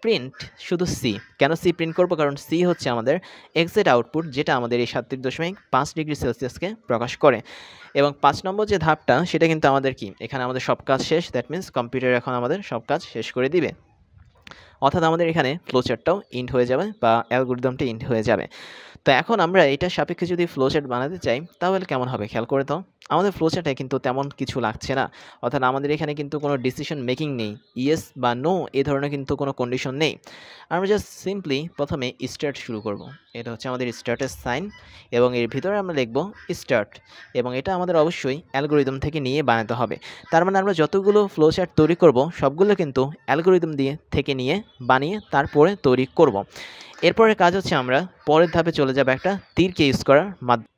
প্রিন্ট শুধু সি। কেন সি প্রিন্ট করব? কারণ সি হচ্ছে আমাদের এক্সাক্ট আউটপুট, যেটা আমাদের এই 37.5 ডিগ্রি সেলসিয়াসকে প্রকাশ করে। এবং ৫ নম্বর যে ধাপটা, সেটা কিন্তু আমাদের কি, এখানে আমাদের সব কাজ শেষ। দ্যাট মিন্স কম্পিউটার এখন আমাদের সব কাজ শেষ করে দিবে। অর্থাৎ আমাদের এখানে ফ্লোচার্টটাও ইন্ড হয়ে যাবে বা অ্যালগরিদমটা ইন্ড হয়ে যাবে। তো এখন আমরা এটার সাপেক্ষে যদি ফ্লোচার্ট বানাতে চাই তাহলে কেমন হবে? খেয়াল করে তো, আমাদের ফ্লোচার্টে কিন্তু তেমন কিছু লাগছে না। অর্থাৎ আমাদের এখানে কিন্তু কোনো ডিসিশন মেকিং নেই, ইয়েস বা নো এই ধরনের কিন্তু কোনো কন্ডিশন নেই। আমরা জাস্ট সিম্পলি প্রথমে স্টার্ট শুরু করব। এটা হচ্ছে আমাদের স্টার্টের সাইন, এবং এর ভিতরে আমরা লিখব স্টার্ট, এবং এটা আমাদের অবশ্যই অ্যালগরিদম থেকে নিয়ে বানাতে হবে। তার মানে আমরা যতগুলো ফ্লোচার্ট তৈরি করব সবগুলো কিন্তু অ্যালগরিদম থেকে নিয়ে বানিয়ে তারপরে তৈরি করব। এরপরের কাজ হচ্ছে আমরা পরের ধাপে চলে যাব একটা তীরকে ইউজ করার মাধ্যমে।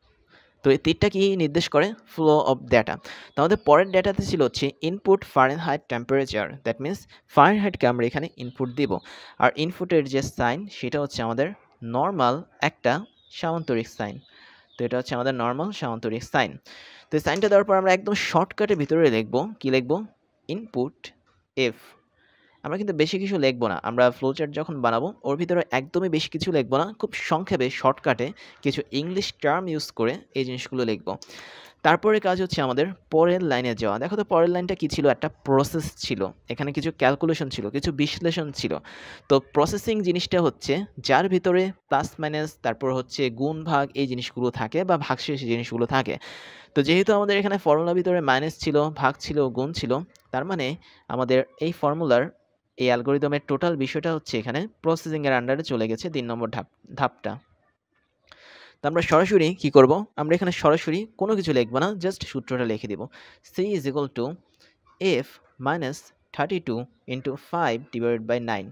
তো এই তীরটা কি নির্দেশ করে? Flow of data. তো আমাদের পরের ডেটাতে ছিল হচ্ছে input fahrenheit temperature. That means ফারেনহাইটকে আমরা এখানে ইনপুট দিব, আর ইনপুটের যে সাইন সেটা হচ্ছে আমাদের নর্মাল একটা সামান্তরিক সাইন। তো এটা হচ্ছে আমাদের নর্মাল সামান্তরিক সাইন। তো এই সাইনটা দেওয়ার পর আমরা একদম শর্টকাটের ভিতরে লিখবো, কি লিখবো? Input F. আমরা কিন্তু বেশি কিছু লিখবো না। আমরা ফ্লোচার্ট যখন বানাবো ওর ভিতরে একদমই বেশি কিছু লিখবো না, খুব সংক্ষেপে শর্টকাটে কিছু ইংলিশ টার্ম ইউজ করে এই জিনিসগুলো লিখবো। তারপরে কাজ হচ্ছে আমাদের পরের লাইনে যাওয়া। দেখো তো পরের লাইনটা কি ছিল? একটা প্রসেস ছিল, এখানে কিছু ক্যালকুলেশন ছিল, কিছু বিশ্লেষণ ছিল। তো প্রসেসিং জিনিসটা হচ্ছে যার ভিতরে প্লাস মাইনাস, তারপর হচ্ছে গুণ ভাগ এই জিনিসগুলো থাকে, বা ভাগশেষ জিনিসগুলো থাকে। তো যেহেতু আমাদের এখানে ফর্মুলার ভিতরে মাইনাস ছিল, ভাগ ছিল, গুণ ছিল, তার মানে আমাদের এই ফর্মুলার এই অ্যালগরিদমের টোটাল বিষয়টা হচ্ছে এখানে প্রসেসিংয়ের আন্ডারে চলে গেছে ৩ নম্বর ধাপটা। তো আমরা সরাসরি কি করব? আমরা এখানে সরাসরি কোনো কিছু লিখব না, জাস্ট সূত্রটা লিখে দিব। C is equal to F minus 32 into 5 divided by 9।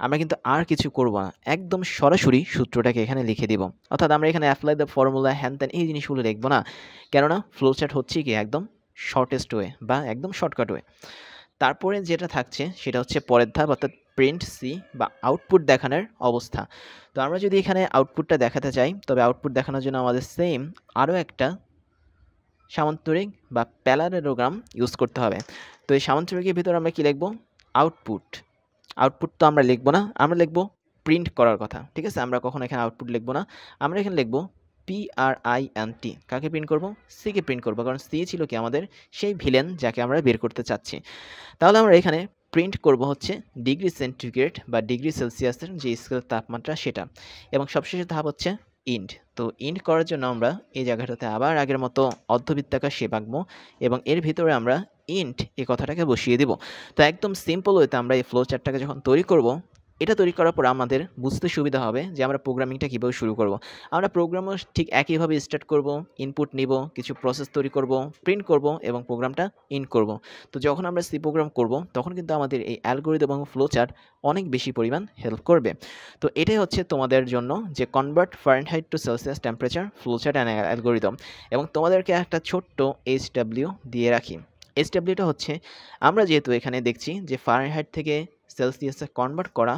আমরা কিন্তু আর কিছু করব না, একদম সরাসরি সূত্রটাকে এখানে লিখে দিব। অর্থাৎ আমরা এখানে অ্যাপ্লাই দ্য ফর্মুলা হ্যান ত্যান এই জিনিসগুলো লিখব না, কেননা ফ্লোচার্ট হচ্ছে কি একদম শর্টেস্ট ওয়ে বা একদম শর্টকাট ওয়ে। তারপরে যেটা থাকছে সেটা হচ্ছে পরের ধাপ, অর্থাৎ প্রিন্ট সি বা আউটপুট দেখানোর অবস্থা। তো আমরা যদি এখানে আউটপুটটা দেখাতে চাই, তবে আউটপুট দেখানোর জন্য আমাদের সেম আরও একটা সামান্তরিক বা প্যারালেলোগ্রাম ইউজ করতে হবে। তো এই সামান্তরিকের ভিতরে আমরা কি লিখব? আউটপুট। আউটপুট তো আমরা লিখব না, আমরা লিখব প্রিন্ট করার কথা। ঠিক আছে, আমরা কখনো এখানে আউটপুট লিখব না, আমরা এখানে লিখব PRINT। কাকে প্রিন্ট করব? সিকে প্রিন্ট করব, কারণ সি ছিল কি আমাদের সেই ভিলেন যাকে আমরা বের করতে চাচ্ছি। তাহলে আমরা এখানে প্রিন্ট করব হচ্ছে ডিগ্রি সেন্টিগ্রেড বা ডিগ্রি সেলসিয়াসের যে স্কেল তাপমাত্রা সেটা, এবং সবশেষে ধাপ হচ্ছে ইন্ড। তো ইন্ড করার জন্য আমরা এই জায়গাটাতে আবার আগের মতো অর্ধবৃত্তাকার শেপ আঁকবো, এবং এর ভিতরে আমরা ইন্ট এই কথাটাকে বসিয়ে দেব। তো একদম সিম্পল ওয়েতে আমরা এই ফ্লো চার্টটাকে যখন তৈরি করব, এটা তৈরি করার পর আমাদের বুঝতে সুবিধা হবে যে আমরা প্রোগ্রামিংটা কীভাবে শুরু করব। আমরা প্রোগ্রামও ঠিক একইভাবে স্টার্ট করব, ইনপুট নিব, কিছু প্রসেস তৈরি করব, প্রিন্ট করব এবং প্রোগ্রামটা ইন করব। তো যখন আমরা সি প্রোগ্রাম করব তখন কিন্তু আমাদের এই অ্যালগরিদম এবং ফ্লো চার্ট অনেক বেশি পরিমাণ হেল্প করবে। তো এটাই হচ্ছে তোমাদের জন্য যে convert Fahrenheit to Celsius temperature flow chart and algorithm. এবং তোমাদেরকে একটা ছোট্ট HW দিয়ে রাখি। HWটা হচ্ছে আমরা যেহেতু এখানে দেখছি যে ফারেনহাইট থেকে সেলসিয়াসে কনভার্ট করা,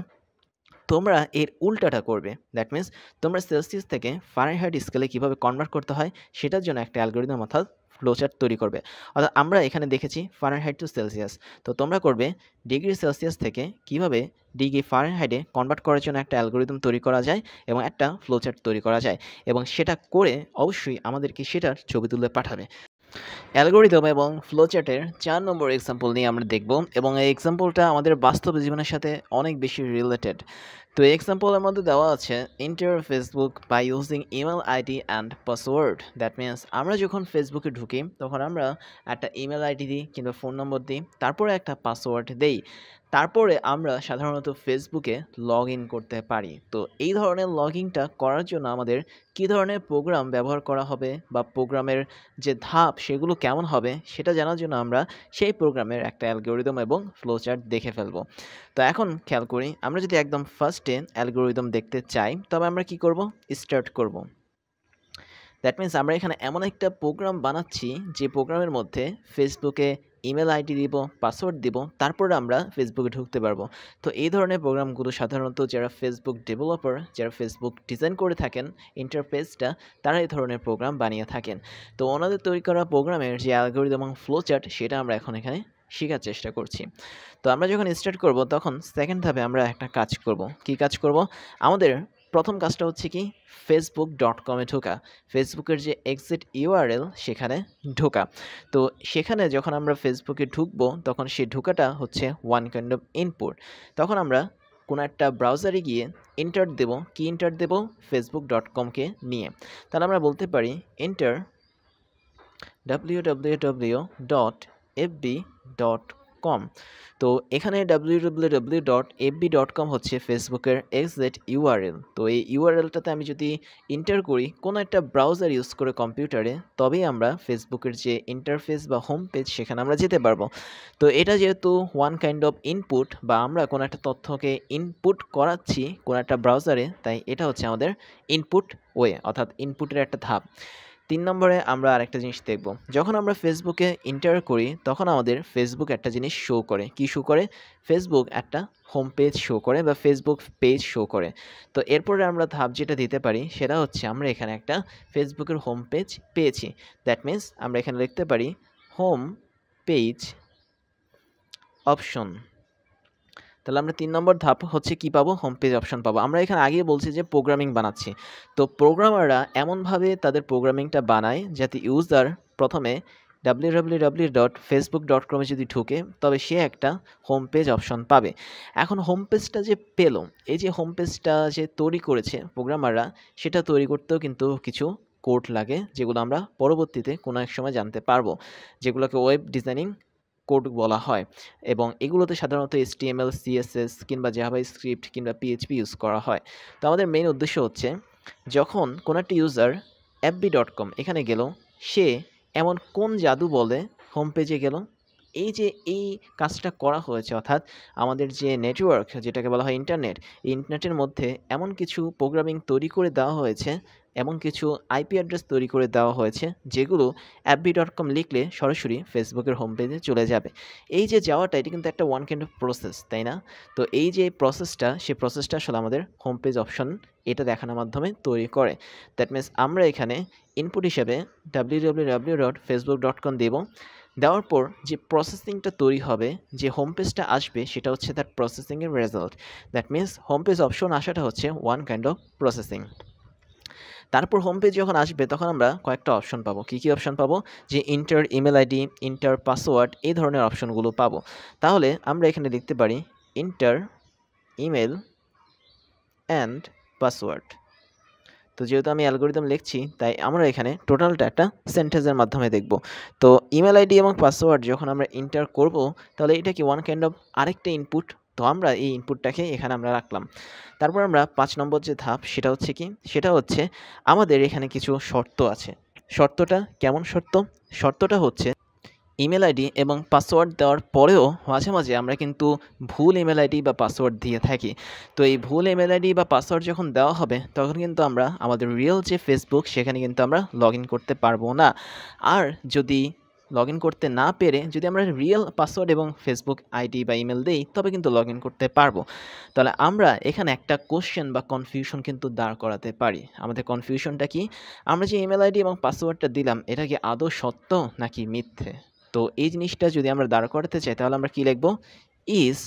তোমরা এর উল্টাটা করবে। দ্যাট মিন্স তোমরা সেলসিয়াস থেকে ফারেনহাইট স্কেলে কীভাবে কনভার্ট করতে হয় সেটার জন্য একটা অ্যালগরিদম অর্থাৎ ফ্লোচার্ট তৈরি করবে। অর্থাৎ আমরা এখানে দেখেছি ফারেনহাইট টু সেলসিয়াস, তো তোমরা করবে ডিগ্রি সেলসিয়াস থেকে কীভাবে ডিগ্রি ফারেনহাইটে কনভার্ট করার জন্য একটা অ্যালগরিদম তৈরি করা যায় এবং একটা ফ্লোচার্ট তৈরি করা যায়, এবং সেটা করে অবশ্যই আমাদেরকে সেটার ছবি তুলে পাঠাবে। অ্যালগরিদম এবং ফ্লোচার্টের 4 নম্বর এক্সাম্পল নিয়ে আমরা দেখব এবং এই এক্সাম্পলটা আমাদের বাস্তব জীবনের সাথে অনেক বেশি রিলেটেড। তো এই এক্সাম্পলের মধ্যে দেওয়া আছে enter Facebook by using email ID and password. That means আমরা যখন ফেসবুকে ঢুকি তখন আমরা একটা ইমেল আইডি দিই কিংবা ফোন নম্বর দিই, তারপরে একটা পাসওয়ার্ড দেই, তারপরে আমরা সাধারণত ফেসবুকে লগ ইন করতে পারি। তো এই ধরনের লগ ইনটা করার জন্য আমাদের কী ধরনের প্রোগ্রাম ব্যবহার করা হবে বা প্রোগ্রামের যে ধাপ সেগুলো কেমন হবে সেটা জানার জন্য আমরা সেই প্রোগ্রামের একটা অ্যালগরিদম এবং ফ্লোচার্ট দেখে ফেলবো। তো এখন খেয়াল করি, আমরা যদি একদম ফার্স্টে অ্যালগরিদম দেখতে চাই তবে আমরা কি করব, স্টার্ট করব। দ্যাট মিনস আমরা এখানে এমন একটা প্রোগ্রাম বানাচ্ছি যে প্রোগ্রামের মধ্যে ফেসবুকে ইমেল আইডি দিব, পাসওয়ার্ড দিব, তারপরে আমরা ফেসবুকে ঢুকতে পারবো। তো এই ধরনের প্রোগ্রামগুলো সাধারণত যারা ফেসবুক ডেভেলপার, যারা ফেসবুক ডিজাইন করে থাকেন ইন্টারফেসটা, তারা এই ধরনের প্রোগ্রাম বানিয়ে থাকেন। তো ওনাদের তৈরি করা প্রোগ্রামের যে অ্যালগরিদম এবং ফ্লোচার্ট সেটা আমরা এখন এখানে শেখার চেষ্টা করছি। তো আমরা যখন স্টার্ট করব তখন সেকেন্ড ধাপে আমরা একটা কাজ করব। কি কাজ করব? আমাদের প্রথম কাজটা হচ্ছে কি, facebook.com-এ ঢোকা, ফেসবুকের যে এক্সিট ইউআরএল সেখানে ঢোকা। তো সেখানে যখন আমরা ফেসবুকে ঢুকবো তখন সেই ঢোকাটা হচ্ছে ওয়ান কাইন্ড অফ ইনপুট। তখন আমরা কোনো একটা ব্রাউজারে গিয়ে এন্টার দেব। কি এন্টার দেব? facebook.com-কে নিয়ে। তাহলে আমরা বলতে পারি এন্টার www.fb.com। তো এখানে www.fb.com হচ্ছে ফেসবুকের এক্সাক্ট ইউআরএল। তো এই ইউআরএলটাতে আমি যদি এন্টার করি কোনো একটা ব্রাউজার ইউজ করে কম্পিউটারে, তবেই আমরা ফেসবুকের যে ইন্টারফেস বা হোম পেজ সেখানে আমরা যেতে পারবো। তো এটা যেহেতু ওয়ান কাইন্ড অফ ইনপুট বা আমরা কোনো একটা তথ্যকে ইনপুট করাচ্ছি কোনো একটা ব্রাউজারে, তাই এটা হচ্ছে আমাদের ইনপুট ওয়ে, অর্থাৎ ইনপুটের একটা ধাপ। 3 নম্বরে আমরা আরেকটা জিনিস দেখব। যখন আমরা ফেসবুকে এন্টার করি তখন আমাদের ফেসবুক একটা জিনিস শো করে। কি শো করে? ফেসবুক একটা হোম পেজ শো করে বা ফেসবুক পেজ শো করে। তো এরপরে আমরা ধাপ যেটা দিতে পারি সেটা হচ্ছে আমরা এখানে একটা ফেসবুকের হোম পেজ পেয়েছি। দ্যাট মিনস আমরা এখানে লিখতে পারি হোম পেজ অপশন। তাহলে আমরা 3 নম্বর ধাপ হচ্ছে কি পাবো? হোম পেজ অপশন পাবো। আমরা এখানে আগেই বলছি যে প্রোগ্রামিং বানাচ্ছি। তো প্রোগ্রামাররা এমনভাবে তাদের প্রোগ্রামিংটা বানায় যাতে ইউজার প্রথমে www.facebook.com এ যদি ঢুকে তবে সে একটা হোম পেজ অপশন পাবে। এখন হোম পেজটা যে পেল, এই যে হোম পেজটা যে তৈরি করেছে প্রোগ্রামাররা, সেটা তৈরি করতেও কিন্তু কিছু কোড লাগে, যেগুলো আমরা পরবর্তীতে কোনো এক সময় জানতে পারবো, যেগুলোকে ওয়েব ডিজাইনিং কোড বলা হয়। এবং এগুলোতে সাধারণত HTML, CSS কিংবা জাভাস্ক্রিপ্ট কিংবা PHP ইউজ করা হয়। তো আমাদের মেইন উদ্দেশ্য হচ্ছে যখন কোনো একটা ইউজার fb.com এখানে গেল, সে এমন কোন জাদু বলে হোম পেজে গেল, এই যে এই কাজটা করা হয়েছে, অর্থাৎ আমাদের যে নেটওয়ার্ক যেটাকে বলা হয় ইন্টারনেট, এই ইন্টারনেটের মধ্যে এমন কিছু প্রোগ্রামিং তৈরি করে দেওয়া হয়েছে, এমন কিছু আইপি অ্যাড্রেস তৈরি করে দেওয়া হয়েছে যেগুলো fb.com লিখলে সরাসরি ফেসবুকের হোম পেজে চলে যাবে। এই যে যাওয়াটা, এটা কিন্তু একটা ওয়ান কাইন্ড অফ প্রসেস, তাই না? তো এই যে প্রসেসটা, সেই প্রসেসটা আসলে আমাদের হোম পেজ অপশন এটা দেখানোর মাধ্যমে তৈরি করে। দ্যাট মিনস আমরা এখানে ইনপুট হিসেবে www.facebook.com দেব। দেওয়ার পর যে প্রসেসিংটা তৈরি হবে, যে হোম পেজটা আসবে, সেটা হচ্ছে তার প্রসেসিংয়ের result. That means home page option আসাটা হচ্ছে ওয়ান কাইন্ড অফ প্রসেসিং। তারপর হোম পেজ যখন আসবে তখন আমরা কয়েকটা অপশন পাবো। কী কী অপশন পাবো? যে inter email ID, inter password, এই ধরনের অপশনগুলো পাবো। তাহলে আমরা এখানে লিখতে পারি ইন্টার ইমেল অ্যান্ড পাসওয়ার্ড। তো যেহেতু আমি অ্যালগরিদম লিখছি তাই আমরা এখানে টোটালটা একটা সেন্টেন্সের মাধ্যমে দেখব। তো ইমেল আইডি এবং পাসওয়ার্ড যখন আমরা এন্টার করব তাহলে এটা কি ওয়ান কাইন্ড অফ আরেকটা ইনপুট। তো আমরা এই ইনপুটটাকে এখানে আমরা রাখলাম। তারপর আমরা 5 নম্বর যে ধাপ সেটা হচ্ছে কি, সেটা হচ্ছে আমাদের এখানে কিছু শর্ত আছে। শর্তটা কেমন শর্ত? শর্তটা হচ্ছে ইমেল আইডি এবং পাসওয়ার্ড দেওয়ার পরেও মাঝে মাঝে আমরা কিন্তু ভুল ইমেল আইডি বা পাসওয়ার্ড দিয়ে থাকি। তো এই ভুল ইমেল আইডি বা পাসওয়ার্ড যখন দেওয়া হবে তখন কিন্তু আমরা আমাদের রিয়েল যে ফেসবুক সেখানে কিন্তু আমরা লগ ইন করতে পারবো না। আর যদি লগ ইন করতে না পেরে যদি আমরা রিয়েল পাসওয়ার্ড এবং ফেসবুক আইডি বা ইমেল দিই তবে কিন্তু লগ ইন করতে পারবো। তাহলে আমরা এখানে একটা কোশ্চেন বা কনফিউশন কিন্তু দাঁড় করাতে পারি। আমাদের কনফিউশনটা কি? আমরা যে ইমেল আইডি এবং পাসওয়ার্ডটা দিলাম এটা কি আদৌ সত্য নাকি মিথ্যে? তো এই জিনিসটা যদি আমরা দাঁড় করাতে চাই তাহলে আমরা কি লিখব? Is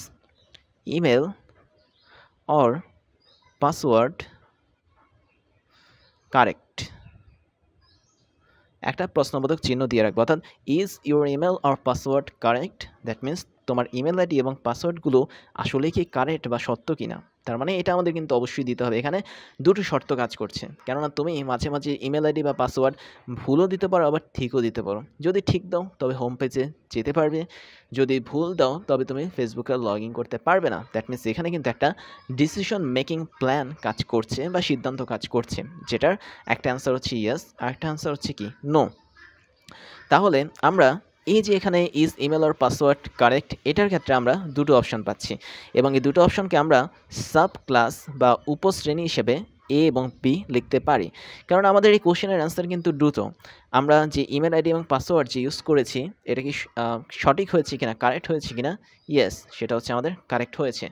email or password correct. একটা প্রশ্নবোধক চিহ্ন দিয়ে রাখবো, অর্থাৎ is your email or password correct, that means তোমার ইমেল আইডি এবং পাসওয়ার্ডগুলো আসলে কি কারেক্ট বা সত্য কিনা। তার মানে এটা আমাদের কিন্তু অবশ্যই দিতে হবে। এখানে দুটো শর্ত কাজ করছে, কেননা তুমি মাঝে মাঝে ইমেল আইডি বা পাসওয়ার্ড ভুলও দিতে পারো, আবার ঠিকও দিতে পারো। যদি ঠিক দাও তবে হোম পেজে যেতে পারবে, যদি ভুল দাও তবে তুমি ফেসবুকে লগ ইন করতে পারবে না। দ্যাট মিনস এখানে কিন্তু একটা ডিসিশন মেকিং প্ল্যান কাজ করছে বা সিদ্ধান্ত কাজ করছে, যেটার একটা অ্যান্সার হচ্ছে ইয়েস আর একটা অ্যান্সার হচ্ছে কি নো। তাহলে আমরা এই যে এখানে is email or password correct, এটার ক্ষেত্রে আমরা দুটো অপশন পাচ্ছি, এবং এই দুটো অপশনকে আমরা সাব ক্লাস বা উপশ্রেণী হিসেবে এ এবং বি লিখতে পারি। কারণ আমাদের এই কোশ্চেনের অ্যান্সার কিন্তু দুটো। আমরা যে ইমেল আইডি এবং পাসওয়ার্ড যে ইউজ করেছি এটা কি সঠিক হয়েছে কিনা, কারেক্ট হয়েছে কিনা, ইয়েস সেটা হচ্ছে আমাদের কারেক্ট হয়েছে।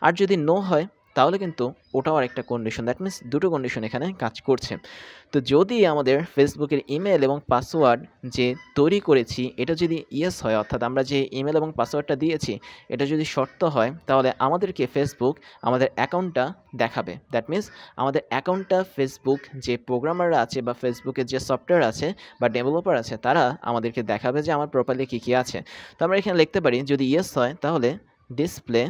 আর যদি নো হয় তাহলে কিন্তু ওটাও আরেকটা কন্ডিশন, দ্যাট মিনস দুটো কন্ডিশন এখানে কাজ করছে। তো যদি আমাদের ফেসবুকের ইমেল এবং পাসওয়ার্ড যে তৈরি করেছি এটা যদি ইয়েস হয়, অর্থাৎ আমরা যে ইমেল এবং পাসওয়ার্ডটা দিয়েছি এটা যদি সত্য হয়, তাহলে আমাদেরকে ফেসবুক আমাদের অ্যাকাউন্টটা দেখাবে। দ্যাট মিনস আমাদের অ্যাকাউন্টটা ফেসবুক যে প্রোগ্রামাররা আছে বা ফেসবুকের যে সফটওয়্যার আছে বা ডেভেলপার আছে তারা আমাদেরকে দেখাবে যে আমার প্রোফাইলে কী কী আছে। তো আমরা এখানে লিখতে পারি যদি ইয়েস হয় তাহলে ডিসপ্লে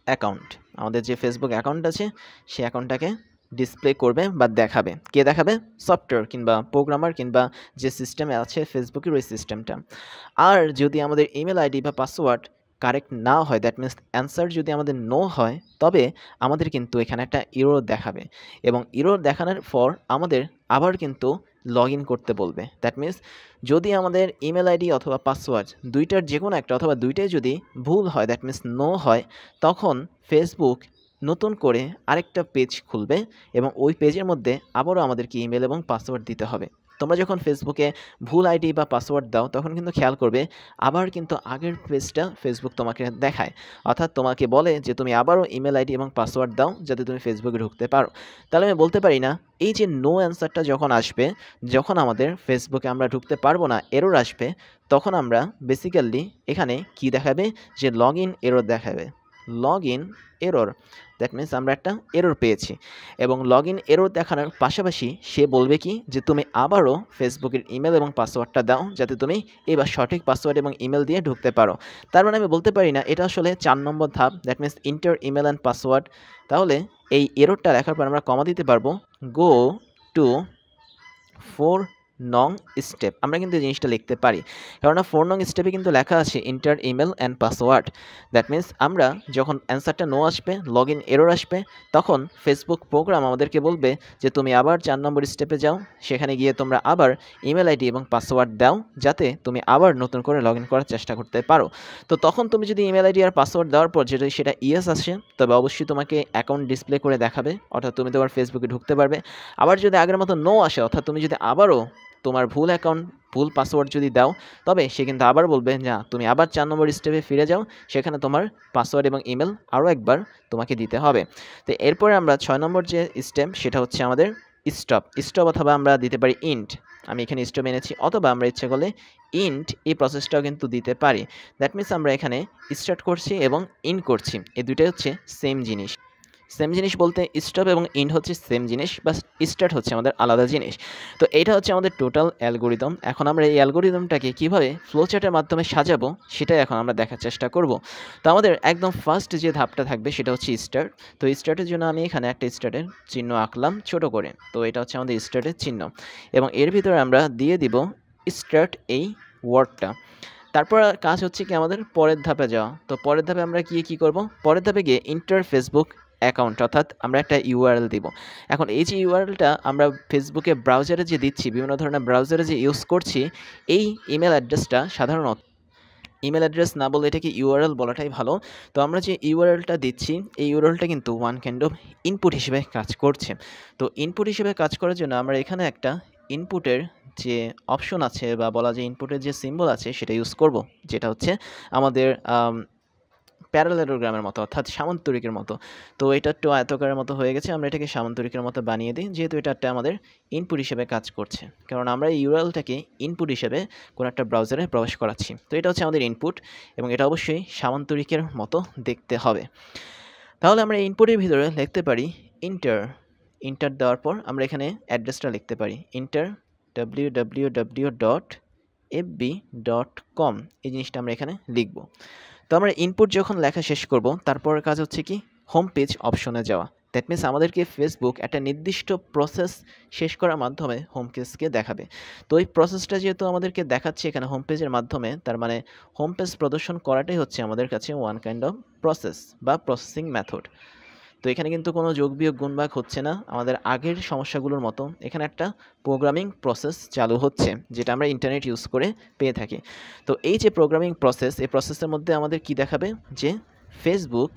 অ্যাকাউন্ট, আমাদের যে ফেসবুক অ্যাকাউন্ট আছে সেই অ্যাকাউন্টটাকে ডিসপ্লে করবে বা দেখাবে। কে দেখাবে? সফটওয়্যার কিংবা প্রোগ্রামার কিংবা যে সিস্টেমে আছে ফেসবুকের ওই সিস্টেমটা। আর যদি আমাদের ইমেল আইডি বা পাসওয়ার্ড কারেক্ট না হয়, দ্যাট মিনস অ্যান্সার যদি আমাদের নো হয়, তবে আমাদের কিন্তু এখানে একটা এরর দেখাবে, এবং এরর দেখানোর পর আমাদের আবার কিন্তু লগ ইন করতে বলবে। দ্যাট মিনস যদি আমাদের ইমেল আইডি অথবা পাসওয়ার্ড দুইটার যে কোনো একটা অথবা দুইটাই যদি ভুল হয়, দ্যাট মিনস নো হয়, তখন ফেসবুক নতুন করে আরেকটা পেজ খুলবে এবং ওই পেজের মধ্যে আবারও আমাদেরকে ইমেল এবং পাসওয়ার্ড দিতে হবে। তোমরা যখন ফেসবুকে ভুল আইডি বা পাসওয়ার্ড দাও তখন কিন্তু খেয়াল করবে আবার কিন্তু আগের পেজটা ফেসবুক তোমাকে দেখায়, অর্থাৎ তোমাকে বলে যে তুমি আবারও ইমেল আইডি এবং পাসওয়ার্ড দাও যাতে তুমি ফেসবুকে ঢুকতে পারো। তাহলে আমি বলতে পারি না এই যে নো অ্যান্সারটা যখন আসবে, যখন আমাদের ফেসবুকে আমরা ঢুকতে পারবো না, এরর আসবে, তখন আমরা বেসিক্যালি এখানে কি দেখাবে যে লগ ইন এরর দেখাবে। Log in error, that means আমরা একটা এরর পেয়েছি, এবং লগ ইন এরর দেখানোর পাশাপাশি সে বলবে কি যে তুমি আবারও ফেসবুকের ইমেল এবং পাসওয়ার্ডটা দাও যাতে তুমি এবার সঠিক পাসওয়ার্ড এবং ইমেল দিয়ে ঢুকতে পারো। তার মানে আমি বলতে পারি না এটা আসলে 4 নম্বর ধাপ, that means inter email and password. তাহলে এই এররটা লেখার পর আমরা কমা দিতে পারবো গো টু 4 নং স্টেপ, আমরা কিন্তু এই জিনিসটা লিখতে পারি, কেননা 4 নং স্টেপে কিন্তু লেখা আছে inter email and password. That means আমরা যখন অ্যান্সারটা নো আসবে, লগ ইন এরর আসবে, তখন ফেসবুক প্রোগ্রাম আমাদেরকে বলবে যে তুমি আবার 4 নম্বর স্টেপে যাও, সেখানে গিয়ে তোমরা আবার ইমেল আইডি এবং পাসওয়ার্ড দাও যাতে তুমি আবার নতুন করে লগ ইন করার চেষ্টা করতে পারো। তো তখন তুমি যদি ইমেল আইডি আর পাসওয়ার্ড দেওয়ার পর যদি সেটা ইয়েস আসে, তবে অবশ্যই তোমাকে অ্যাকাউন্ট ডিসপ্লে করে দেখাবে, অর্থাৎ তুমি তোমার ফেসবুকে ঢুকতে পারবে। আবার যদি আগের মতো নো আসে, অর্থাৎ তুমি যদি আবারও তোমার ভুল অ্যাকাউন্ট ভুল পাসওয়ার্ড যদি দাও, তবে সে কিন্তু আবার বলবে না তুমি আবার 4 নম্বর স্টেপে ফিরে যাও, সেখানে তোমার পাসওয়ার্ড এবং ইমেল আরও একবার তোমাকে দিতে হবে। তো এরপরে আমরা 6 নম্বর যে স্টেপ সেটা হচ্ছে আমাদের স্টপ অথবা আমরা দিতে পারি ইন্ট। আমি এখানে স্টপ এনেছি, অথবা আমরা ইচ্ছে করলে ইন্ট এই প্রসেসটাও কিন্তু দিতে পারি। দ্যাট মিনস আমরা এখানে স্টার্ট করছি এবং ইন করছি, এই দুইটাই হচ্ছে সেম জিনিস। সেম জিনিস বলতে স্টপ এবং ইন্ড হচ্ছে সেম জিনিস, বা স্টার্ট হচ্ছে আমাদের আলাদা জিনিস। তো এইটা হচ্ছে আমাদের টোটাল অ্যালগোরিদম। এখন আমরা এই অ্যালগোরিদমটাকে কীভাবে ফ্লোচার্টের মাধ্যমে সাজাবো সেটাই এখন আমরা দেখার চেষ্টা করব। তো আমাদের একদম ফার্স্ট যে ধাপটা থাকবে সেটা হচ্ছে স্টার্ট। তো স্টার্টের জন্য আমি এখানে একটা স্টার্টের চিহ্ন আঁকলাম ছোট করে, তো এটা হচ্ছে আমাদের স্টার্টের চিহ্ন, এবং এর ভিতরে আমরা দিয়ে দিব স্টার্ট এই ওয়ার্ডটা। তারপর কাজ হচ্ছে কি আমাদের পরের ধাপে যাওয়া। তো পরের ধাপে আমরা কী করব, পরের ধাপে গিয়ে ইন্টার ফেসবুক অ্যাকাউন্ট, অর্থাৎ আমরা একটা ইউআরএল দিব। এখন এই যে ইউআরএলটা আমরা ফেসবুকে ব্রাউজারে যে দিচ্ছি, বিভিন্ন ধরনের ব্রাউজারে যে ইউজ করছি, এই ইমেল অ্যাড্রেসটা সাধারণত ইমেল অ্যাড্রেস না বলে এটাকে ইউআরএল বলাটাই ভালো। তো আমরা যে ইউআরএলটা দিচ্ছি এই ইউআরএলটা কিন্তু ওয়ান কাইন্ড অফ ইনপুট হিসেবে কাজ করছে। তো ইনপুট হিসেবে কাজ করার জন্য আমরা এখানে একটা ইনপুটের যে অপশন আছে বা বলা যায় ইনপুটের যে সিম্বল আছে সেটা ইউজ করব, যেটা হচ্ছে আমাদের প্যারালেলোগ্রামের মতো, অর্থাৎ সামান্তরিকের মতো। তো এটা একটু আয়তকারের মতো হয়ে গেছে, আমরা এটাকে সামান্তরিকের মতো বানিয়ে দিই, যেহেতু এটা একটা আমাদের ইনপুট হিসেবে কাজ করছে, কারণ আমরা এই ইউআরএলটাকে ইনপুট হিসেবে কোনো একটা ব্রাউজারে প্রবেশ করাচ্ছি। তো এটা হচ্ছে আমাদের ইনপুট, এবং এটা অবশ্যই সামান্তরিকের মতো দেখতে হবে। তাহলে আমরা ইনপুটের ভিতরে লিখতে পারি ইন্টার দেওয়ার পর আমরা এখানে অ্যাড্রেসটা লিখতে পারি ইন্টার www.fb.com এই জিনিসটা আমরা এখানে লিখব। তো আমরা ইনপুট যখন লেখা শেষ করব, তারপরের কাজ হচ্ছে কি হোম পেজ অপশনে যাওয়া। দ্যাট মিনস আমাদেরকে ফেসবুক একটা নির্দিষ্ট প্রসেস শেষ করার মাধ্যমে হোম পেজকে দেখাবে। তো এই প্রসেসটা যেহেতু আমাদেরকে দেখাচ্ছে এখানে হোম পেজের মাধ্যমে, তার মানে হোম পেজ প্রদর্শন করাটাই হচ্ছে আমাদের কাছে ওয়ান কাইন্ড অফ প্রসেস বা প্রসেসিং মেথড। তো এখানে কিন্তু কোনো যোগ বিয়োগ গুণ ভাগ হচ্ছে না আমাদের আগের সমস্যাগুলোর মতো। এখানে একটা প্রোগ্রামিং প্রসেস চালু হচ্ছে যেটা আমরা ইন্টারনেট ইউজ করে পেয়ে থাকি। তো এই যে প্রোগ্রামিং প্রসেস, এই প্রসেসের মধ্যে আমাদের কি দেখাবে যে ফেসবুক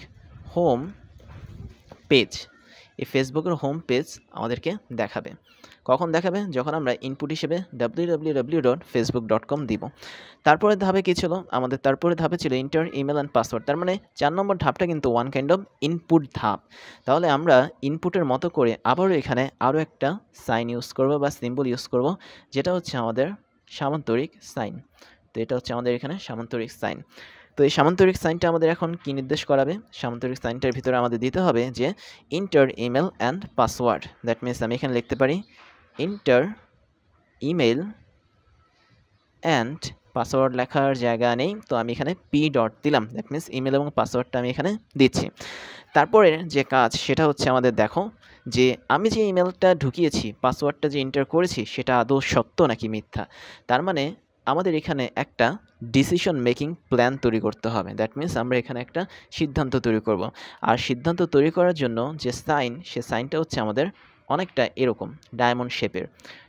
হোম পেজ, এই ফেসবুকের হোম পেজ আমাদেরকে দেখাবে। কখন দেখাবে? যখন আমরা ইনপুট হিসেবে www.facebook.com দিব। তারপরে ধাপে কী ছিল আমাদের? তারপরে ধাপে ছিল ইন্টার ইমেল অ্যান্ড পাসওয়ার্ড। তার মানে 4 নম্বর ধাপটা কিন্তু ওয়ান কাইন্ড অফ ইনপুট ধাপ। তাহলে আমরা ইনপুটের মতো করে আবারও এখানে আরও একটা সাইন ইউজ করব বা সিম্বল ইউজ করব, যেটা হচ্ছে আমাদের সামান্তরিক সাইন। তো এটা হচ্ছে আমাদের এখানে সামান্তরিক সাইন। তো এই সামান্তরিক সাইনটা আমাদের এখন কি নির্দেশ করাবে? সামান্তরিক সাইনটার ভিতরে আমাদের দিতে হবে যে inter email and password. That means আমি এখানে লিখতে পারি ইন্টার ইমেল অ্যান্ড পাসওয়ার্ড লেখার জায়গা নেই, তো আমি এখানে পি ডট দিলাম। দ্যাট মিনস ইমেল এবং পাসওয়ার্ডটা আমি এখানে দিচ্ছি। তারপরে যে কাজ সেটা হচ্ছে আমাদের দেখো যে আমি যে ইমেলটা ঢুকিয়েছি, পাসওয়ার্ডটা যে এন্টার করেছি সেটা আদৌ সত্য নাকি মিথ্যা। তার মানে আমাদের এখানে একটা ডিসিশন মেকিং প্ল্যান তৈরি করতে হবে। দ্যাট মিনস আমরা এখানে একটা সিদ্ধান্ত তৈরি করব। আর সিদ্ধান্ত তৈরি করার জন্য যে সাইন, সে সাইনটা হচ্ছে আমাদের অনেকটা এরকম ডায়মন্ড শেপের।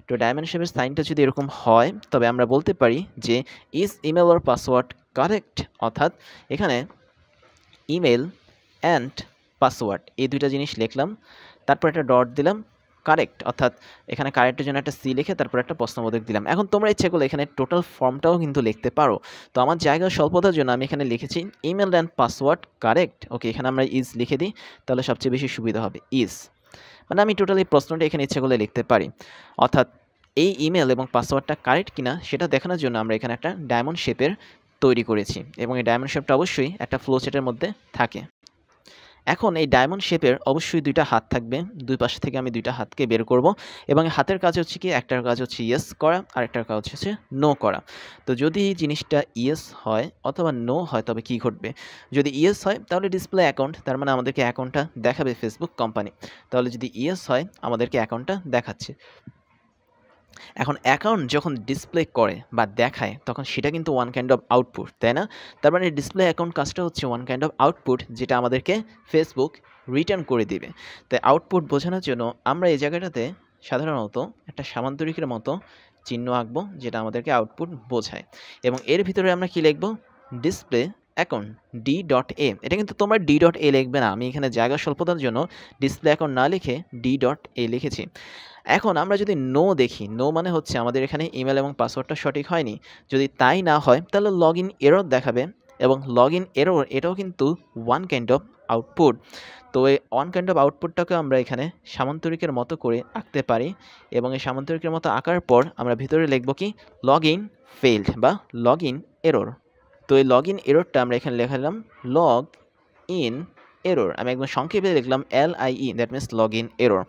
তো ডায়মন্ড শেপের সাইনটা যদি এরকম হয়, তবে আমরা বলতে পারি যে is email or password correct. অর্থাৎ এখানে ইমেল অ্যান্ড পাসওয়ার্ড এই দুইটা জিনিস লিখলাম, তারপর একটা ডট দিলাম, কারেক্ট। অর্থাৎ এখানে কারেক্টের জন্য একটা সি লিখে তারপর একটা প্রশ্নবোধক দিলাম। এখন তোমরা ইচ্ছে করলে এখানে টোটাল ফর্মটাও কিন্তু লিখতে পারো। তো আমার জায়গা স্বল্পতার জন্য আমি এখানে লিখেছি ইমেল অ্যান্ড পাসওয়ার্ড কারেক্ট। ওকে, এখানে আমরা ইজ লিখে দিই, তাহলে সবচেয়ে বেশি সুবিধা হবে ইজ। মানে আমি টোটালি প্রশ্নটা এখানে ইচ্ছে করলে লিখতে পারি। অর্থাৎ এই ইমেল এবং পাসওয়ার্ডটা কারেক্ট কিনা সেটা দেখানোর জন্য আমরা এখানে একটা ডায়মন্ড শেপের তৈরি করেছি, এবং এই ডায়মন্ড শেপটা অবশ্যই একটা ফ্লো চার্টের মধ্যে থাকে। এখন এই ডায়মন্ড শেপের অবশ্যই দুইটা হাত থাকবে, দুই পাশ থেকে আমি দুইটা হাতকে বের করব, এবং হাতের কাজ হচ্ছে কি, একটার কাজ হচ্ছে ইয়েস করা আর একটার কাজ হচ্ছে নো করা। তো যদি জিনিসটা ইয়েস হয় অথবা নো হয় তবে কি ঘটবে? যদি ইয়েস হয় তাহলে ডিসপ্লে অ্যাকাউন্ট, তার মানে আমাদেরকে অ্যাকাউন্টটা দেখাবে ফেসবুক কোম্পানি। তাহলে যদি ইয়েস হয় আমাদেরকে অ্যাকাউন্টটা দেখাচ্ছে। এখন অ্যাকাউন্ট যখন ডিসপ্লে করে বা দেখায় তখন সেটা কিন্তু ওয়ান কাইন্ড অফ আউটপুট, তাই না? তার মানে ডিসপ্লে অ্যাকাউন্ট কাজটা হচ্ছে ওয়ান কাইন্ড অফ আউটপুট, যেটা আমাদেরকে ফেসবুক রিটার্ন করে দিবে। তাই আউটপুট বোঝানোর জন্য আমরা এই জায়গাটাতে সাধারণত একটা সামান্তরিকের মতো চিহ্ন আঁকবো, যেটা আমাদেরকে আউটপুট বোঝায়। এবং এর ভিতরে আমরা কি লিখবো? Display account D dot A. এটা কিন্তু তোমরা ডি ডট এ লিখবে না, আমি এখানে জায়গা স্বল্পতার জন্য ডিসপ্লে অ্যাকাউন্ট না লিখে ডি ডট এ লিখেছি। এখন আমরা যদি নো দেখি, নো মানে হচ্ছে আমাদের এখানে ইমেল এবং পাসওয়ার্ডটা সঠিক হয়নি। যদি তাই না হয় তাহলে লগ ইন এরর দেখাবে, এবং লগ ইন এরর এটাও কিন্তু ওয়ান কাইন্ড অফ আউটপুট। তো এই ওয়ান কাইন্ড অফ আউটপুটটাকে আমরা এখানে সামান্তরিকের মতো করে আঁকতে পারি, এবং এই সামান্তরিকের মতো আঁকার পর আমরা ভিতরে লিখব কি লগ ইন ফেইল্ড বা লগ ইন এরর। তো এই লগ ইন এররটা আমরা এখানে লেখালাম লগ ইন এরর, আমি একদম সংক্ষেপে লিখলাম LIE, that means log in error.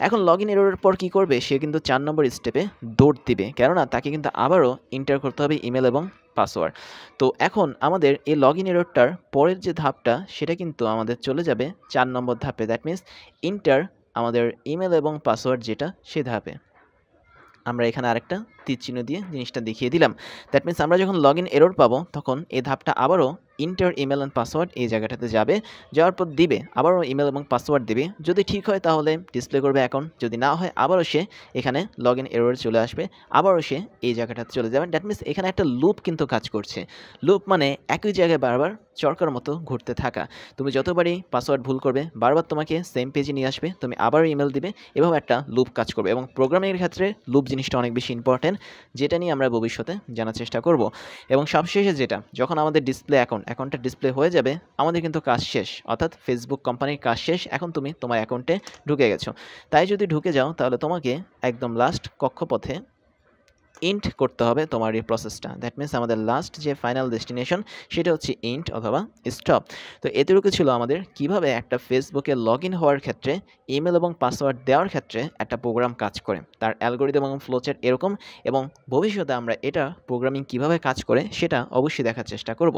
এখন লগ ইন এররের পর কী করবে? সে কিন্তু 4 নম্বর স্টেপে দৌড় দিবে, কেননা তাকে কিন্তু আবারও এন্টার করতে হবে ইমেল এবং পাসওয়ার্ড। তো এখন আমাদের এই লগ ইন এররটার পরের যে ধাপটা সেটা কিন্তু আমাদের চলে যাবে 4 নম্বর ধাপে, দ্যাট মিনস ইন্টার আমাদের ইমেল এবং পাসওয়ার্ড যেটা সে ধাপে। আমরা এখানে আরেকটা তীর চিহ্ন দিয়ে জিনিসটা দেখিয়ে দিলাম। দ্যাট মিনস আমরা যখন লগ ইন এরর পাবো তখন এই ধাপটা আবারও ইন্টার ইমেল অ্যান্ড পাসওয়ার্ড এই জায়গাটাতে যাবে, যাওয়ার পর দিবে আবারও ইমেল এবং পাসওয়ার্ড দিবে। যদি ঠিক হয় তাহলে ডিসপ্লে করবে অ্যাকাউন্ট, যদি না হয় আবারও সে এখানে লগ ইন এরর চলে আসবে, আবারও সে এই জায়গাটাতে চলে যাবে। দ্যাট মিনস এখানে একটা লুপ কিন্তু কাজ করছে। লুপ মানে একই জায়গায় বারবার চরকার মতো ঘুরতে থাকা। তুমি যতবারই পাসওয়ার্ড ভুল করবে বারবার তোমাকে সেম পেজে নিয়ে আসবে, তুমি আবারও ইমেল দিবে, এভাবে একটা লুপ কাজ করবে। এবং প্রোগ্রামিংয়ের ক্ষেত্রে লুপ জিনিসটা অনেক বেশি ইম্পর্টেন্ট, যেটা নিয়ে আমরা ভবিষ্যতে জানার চেষ্টা করব। এবং সবশেষে যেটা, যখন আমাদের ডিসপ্লে অ্যাকাউন্টটা ডিসপ্লে হয়ে যাবে আমাদের কিন্তু কাজ শেষ, অর্থাৎ ফেসবুক কোম্পানির কাজ শেষ। এখন তুমি তোমার অ্যাকাউন্টে ঢুকে গেছো। তাই যদি ঢুকে যাও তাহলে তোমাকে একদম লাস্ট কক্ষপথে ইন্ট করতে হবে তোমার এই প্রসেসটা। দ্যাট মিনস আমাদের লাস্ট যে ফাইনাল ডেস্টিনেশন সেটা হচ্ছে ইন্ট অথবা স্টপ। তো এতটুকু ছিল আমাদের কিভাবে একটা ফেসবুকে লগ ইন হওয়ার ক্ষেত্রে ইমেল এবং পাসওয়ার্ড দেওয়ার ক্ষেত্রে একটা প্রোগ্রাম কাজ করে, তার অ্যালগোরিদম এবং ফ্লোচার্ট এরকম, এবং ভবিষ্যতে আমরা এটা প্রোগ্রামিং কিভাবে কাজ করে সেটা অবশ্যই দেখার চেষ্টা করব।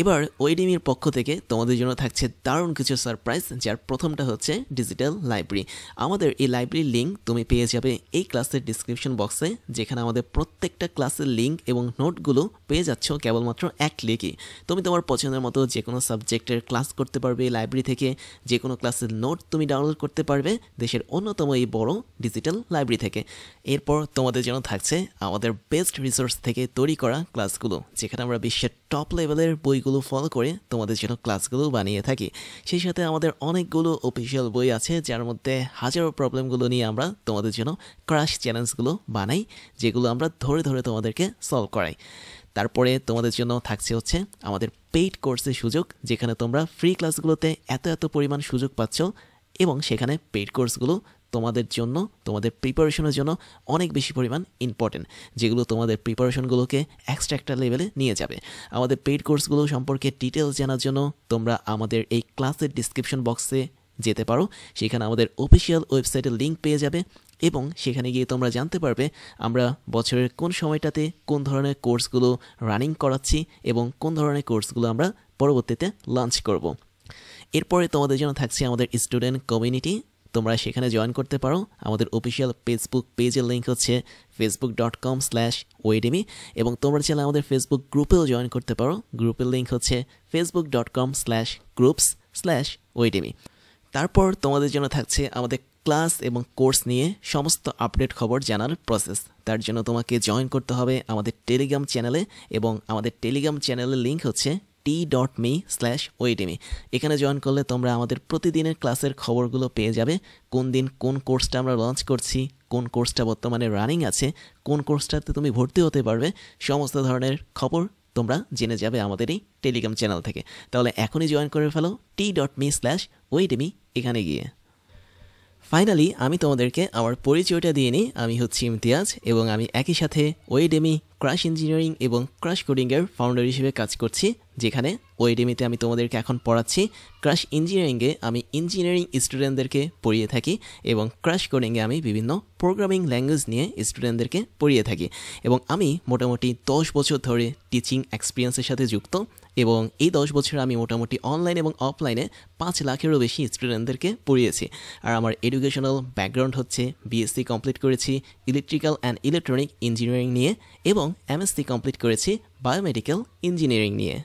এবার ওয়েডিমির পক্ষ থেকে তোমাদের জন্য থাকছে দারুণ কিছু সারপ্রাইজ, যার প্রথমটা হচ্ছে ডিজিটাল লাইব্রেরি। আমাদের এই লাইব্রেরির লিঙ্ক তুমি পেয়ে যাবে এই ক্লাসের ডিসক্রিপশন বক্সে, যেখানে আমাদের প্রত্যেকটা ক্লাসের লিঙ্ক এবং নোটগুলো পেয়ে যাচ্ছ কেবলমাত্র এক ক্লিকে। তুমি তোমার পছন্দের মতো যে কোনো সাবজেক্টের ক্লাস করতে পারবে এই লাইব্রেরি থেকে, যে কোনো ক্লাসের নোট তুমি ডাউনলোড করতে পারবে দেশের অন্যতম এই বড় ডিজিটাল লাইব্রেরি থেকে। এরপর তোমাদের জন্য থাকছে আমাদের বেস্ট রিসোর্স থেকে তৈরি করা ক্লাসগুলো, যেখানে আমরা বিশ্বের টপ লেভেলের বইগুলো ফলো করে তোমাদের জন্য ক্লাসগুলো বানিয়ে থাকি। সেই সাথে আমাদের অনেকগুলো অফিসিয়াল বই আছে, যার মধ্যে হাজারো প্রবলেমগুলো নিয়ে আমরা তোমাদের জন্য ক্রাশ চ্যালেঞ্জগুলো বানাই, যেগুলো আমরা ধরে ধরে তোমাদেরকে সলভ করাই। তারপরে তোমাদের জন্য থাকছে হচ্ছে আমাদের পেইড কোর্সের সুযোগ, যেখানে তোমরা ফ্রি ক্লাসগুলোতে এত পরিমাণ সুযোগ পাচ্ছ, এবং সেখানে পেইড কোর্সগুলো তোমাদের জন্য, তোমাদের প্রিপারেশনের জন্য অনেক বেশি পরিমাণ ইম্পর্টেন্ট, যেগুলো তোমাদের প্রিপারেশনগুলোকে এক্সট্রা একটা লেভেলে নিয়ে যাবে। আমাদের পেইড কোর্সগুলো সম্পর্কে ডিটেলস জানার জন্য তোমরা আমাদের এই ক্লাসের ডিসক্রিপশন বক্সে যেতে পারো, সেখানে আমাদের অফিসিয়াল ওয়েবসাইটের লিঙ্ক পেয়ে যাবে, এবং সেখানে গিয়ে তোমরা জানতে পারবে আমরা বছরের কোন সময়টাতে কোন ধরনের কোর্সগুলো রানিং করাচ্ছি এবং কোন ধরনের কোর্সগুলো আমরা পরবর্তীতে লঞ্চ করব। এরপরে তোমাদের জন্য থাকছে আমাদের স্টুডেন্ট কমিউনিটি। তোমরা সেখানে জয়েন করতে পারো। আমাদের অফিসিয়াল ফেসবুক পেজের লিঙ্ক হচ্ছে facebook.com/oedemy, এবং তোমরা চাইলে আমাদের ফেসবুক গ্রুপেও জয়েন করতে পারো। গ্রুপের লিঙ্ক হচ্ছে facebook.com/groups/oedemy। তারপর তোমাদের জন্য থাকছে আমাদের ক্লাস এবং কোর্স নিয়ে সমস্ত আপডেট খবর জানার প্রসেস। তার জন্য তোমাকে জয়েন করতে হবে আমাদের টেলিগ্রাম চ্যানেলে, এবং আমাদের টেলিগ্রাম চ্যানেলের লিঙ্ক হচ্ছে t.me/oedemy। এখানে জয়েন করলে তোমরা আমাদের প্রতিদিনের ক্লাসের খবরগুলো পেয়ে যাবে, কোন দিন কোন কোর্সটা আমরা লঞ্চ করছি, কোন কোর্সটা বর্তমানে রানিং আছে, কোন কোর্সটাতে তুমি ভর্তি হতে পারবে, সমস্ত ধরনের খবর তোমরা জেনে যাবে আমাদের এই টেলিগ্রাম চ্যানেল থেকে। তাহলে এখনই জয়েন করে ফেলো t.me/oedemy এখানে গিয়ে। ফাইনালি আমি তোমাদেরকে আমার পরিচয়টা দিয়ে নিই। আমি হচ্ছি ইমতিয়াজ, এবং আমি একই সাথে ওয়েডেমি, ক্রাশ ইঞ্জিনিয়ারিং এবং ক্রাশ কোডিংয়ের ফাউন্ডার হিসেবে কাজ করছি, যেখানে ওয়েডেমিতে আমি তোমাদেরকে এখন পড়াচ্ছি, ক্রাশ ইঞ্জিনিয়ারিংয়ে আমি ইঞ্জিনিয়ারিং স্টুডেন্টদেরকে পড়িয়ে থাকি, এবং ক্রাশ কোডিংয়ে আমি বিভিন্ন প্রোগ্রামিং ল্যাঙ্গুয়েজ নিয়ে স্টুডেন্টদেরকে পড়িয়ে থাকি। এবং আমি মোটামুটি 10 বছর ধরে টিচিং এক্সপিরিয়েন্সের সাথে যুক্ত, এবং এই 10 বছর আমি মোটামুটি অনলাইন এবং অফলাইনে 5 লাখেরও বেশি স্টুডেন্টদেরকে পড়িয়েছি। আর আমার এডুকেশনাল ব্যাকগ্রাউন্ড হচ্ছে বিএসসি কমপ্লিট করেছি ইলেকট্রিক্যাল অ্যান্ড ইলেকট্রনিক ইঞ্জিনিয়ারিং নিয়ে, এবং এমএসসি কমপ্লিট করেছি বায়োমেডিক্যাল ইঞ্জিনিয়ারিং নিয়ে।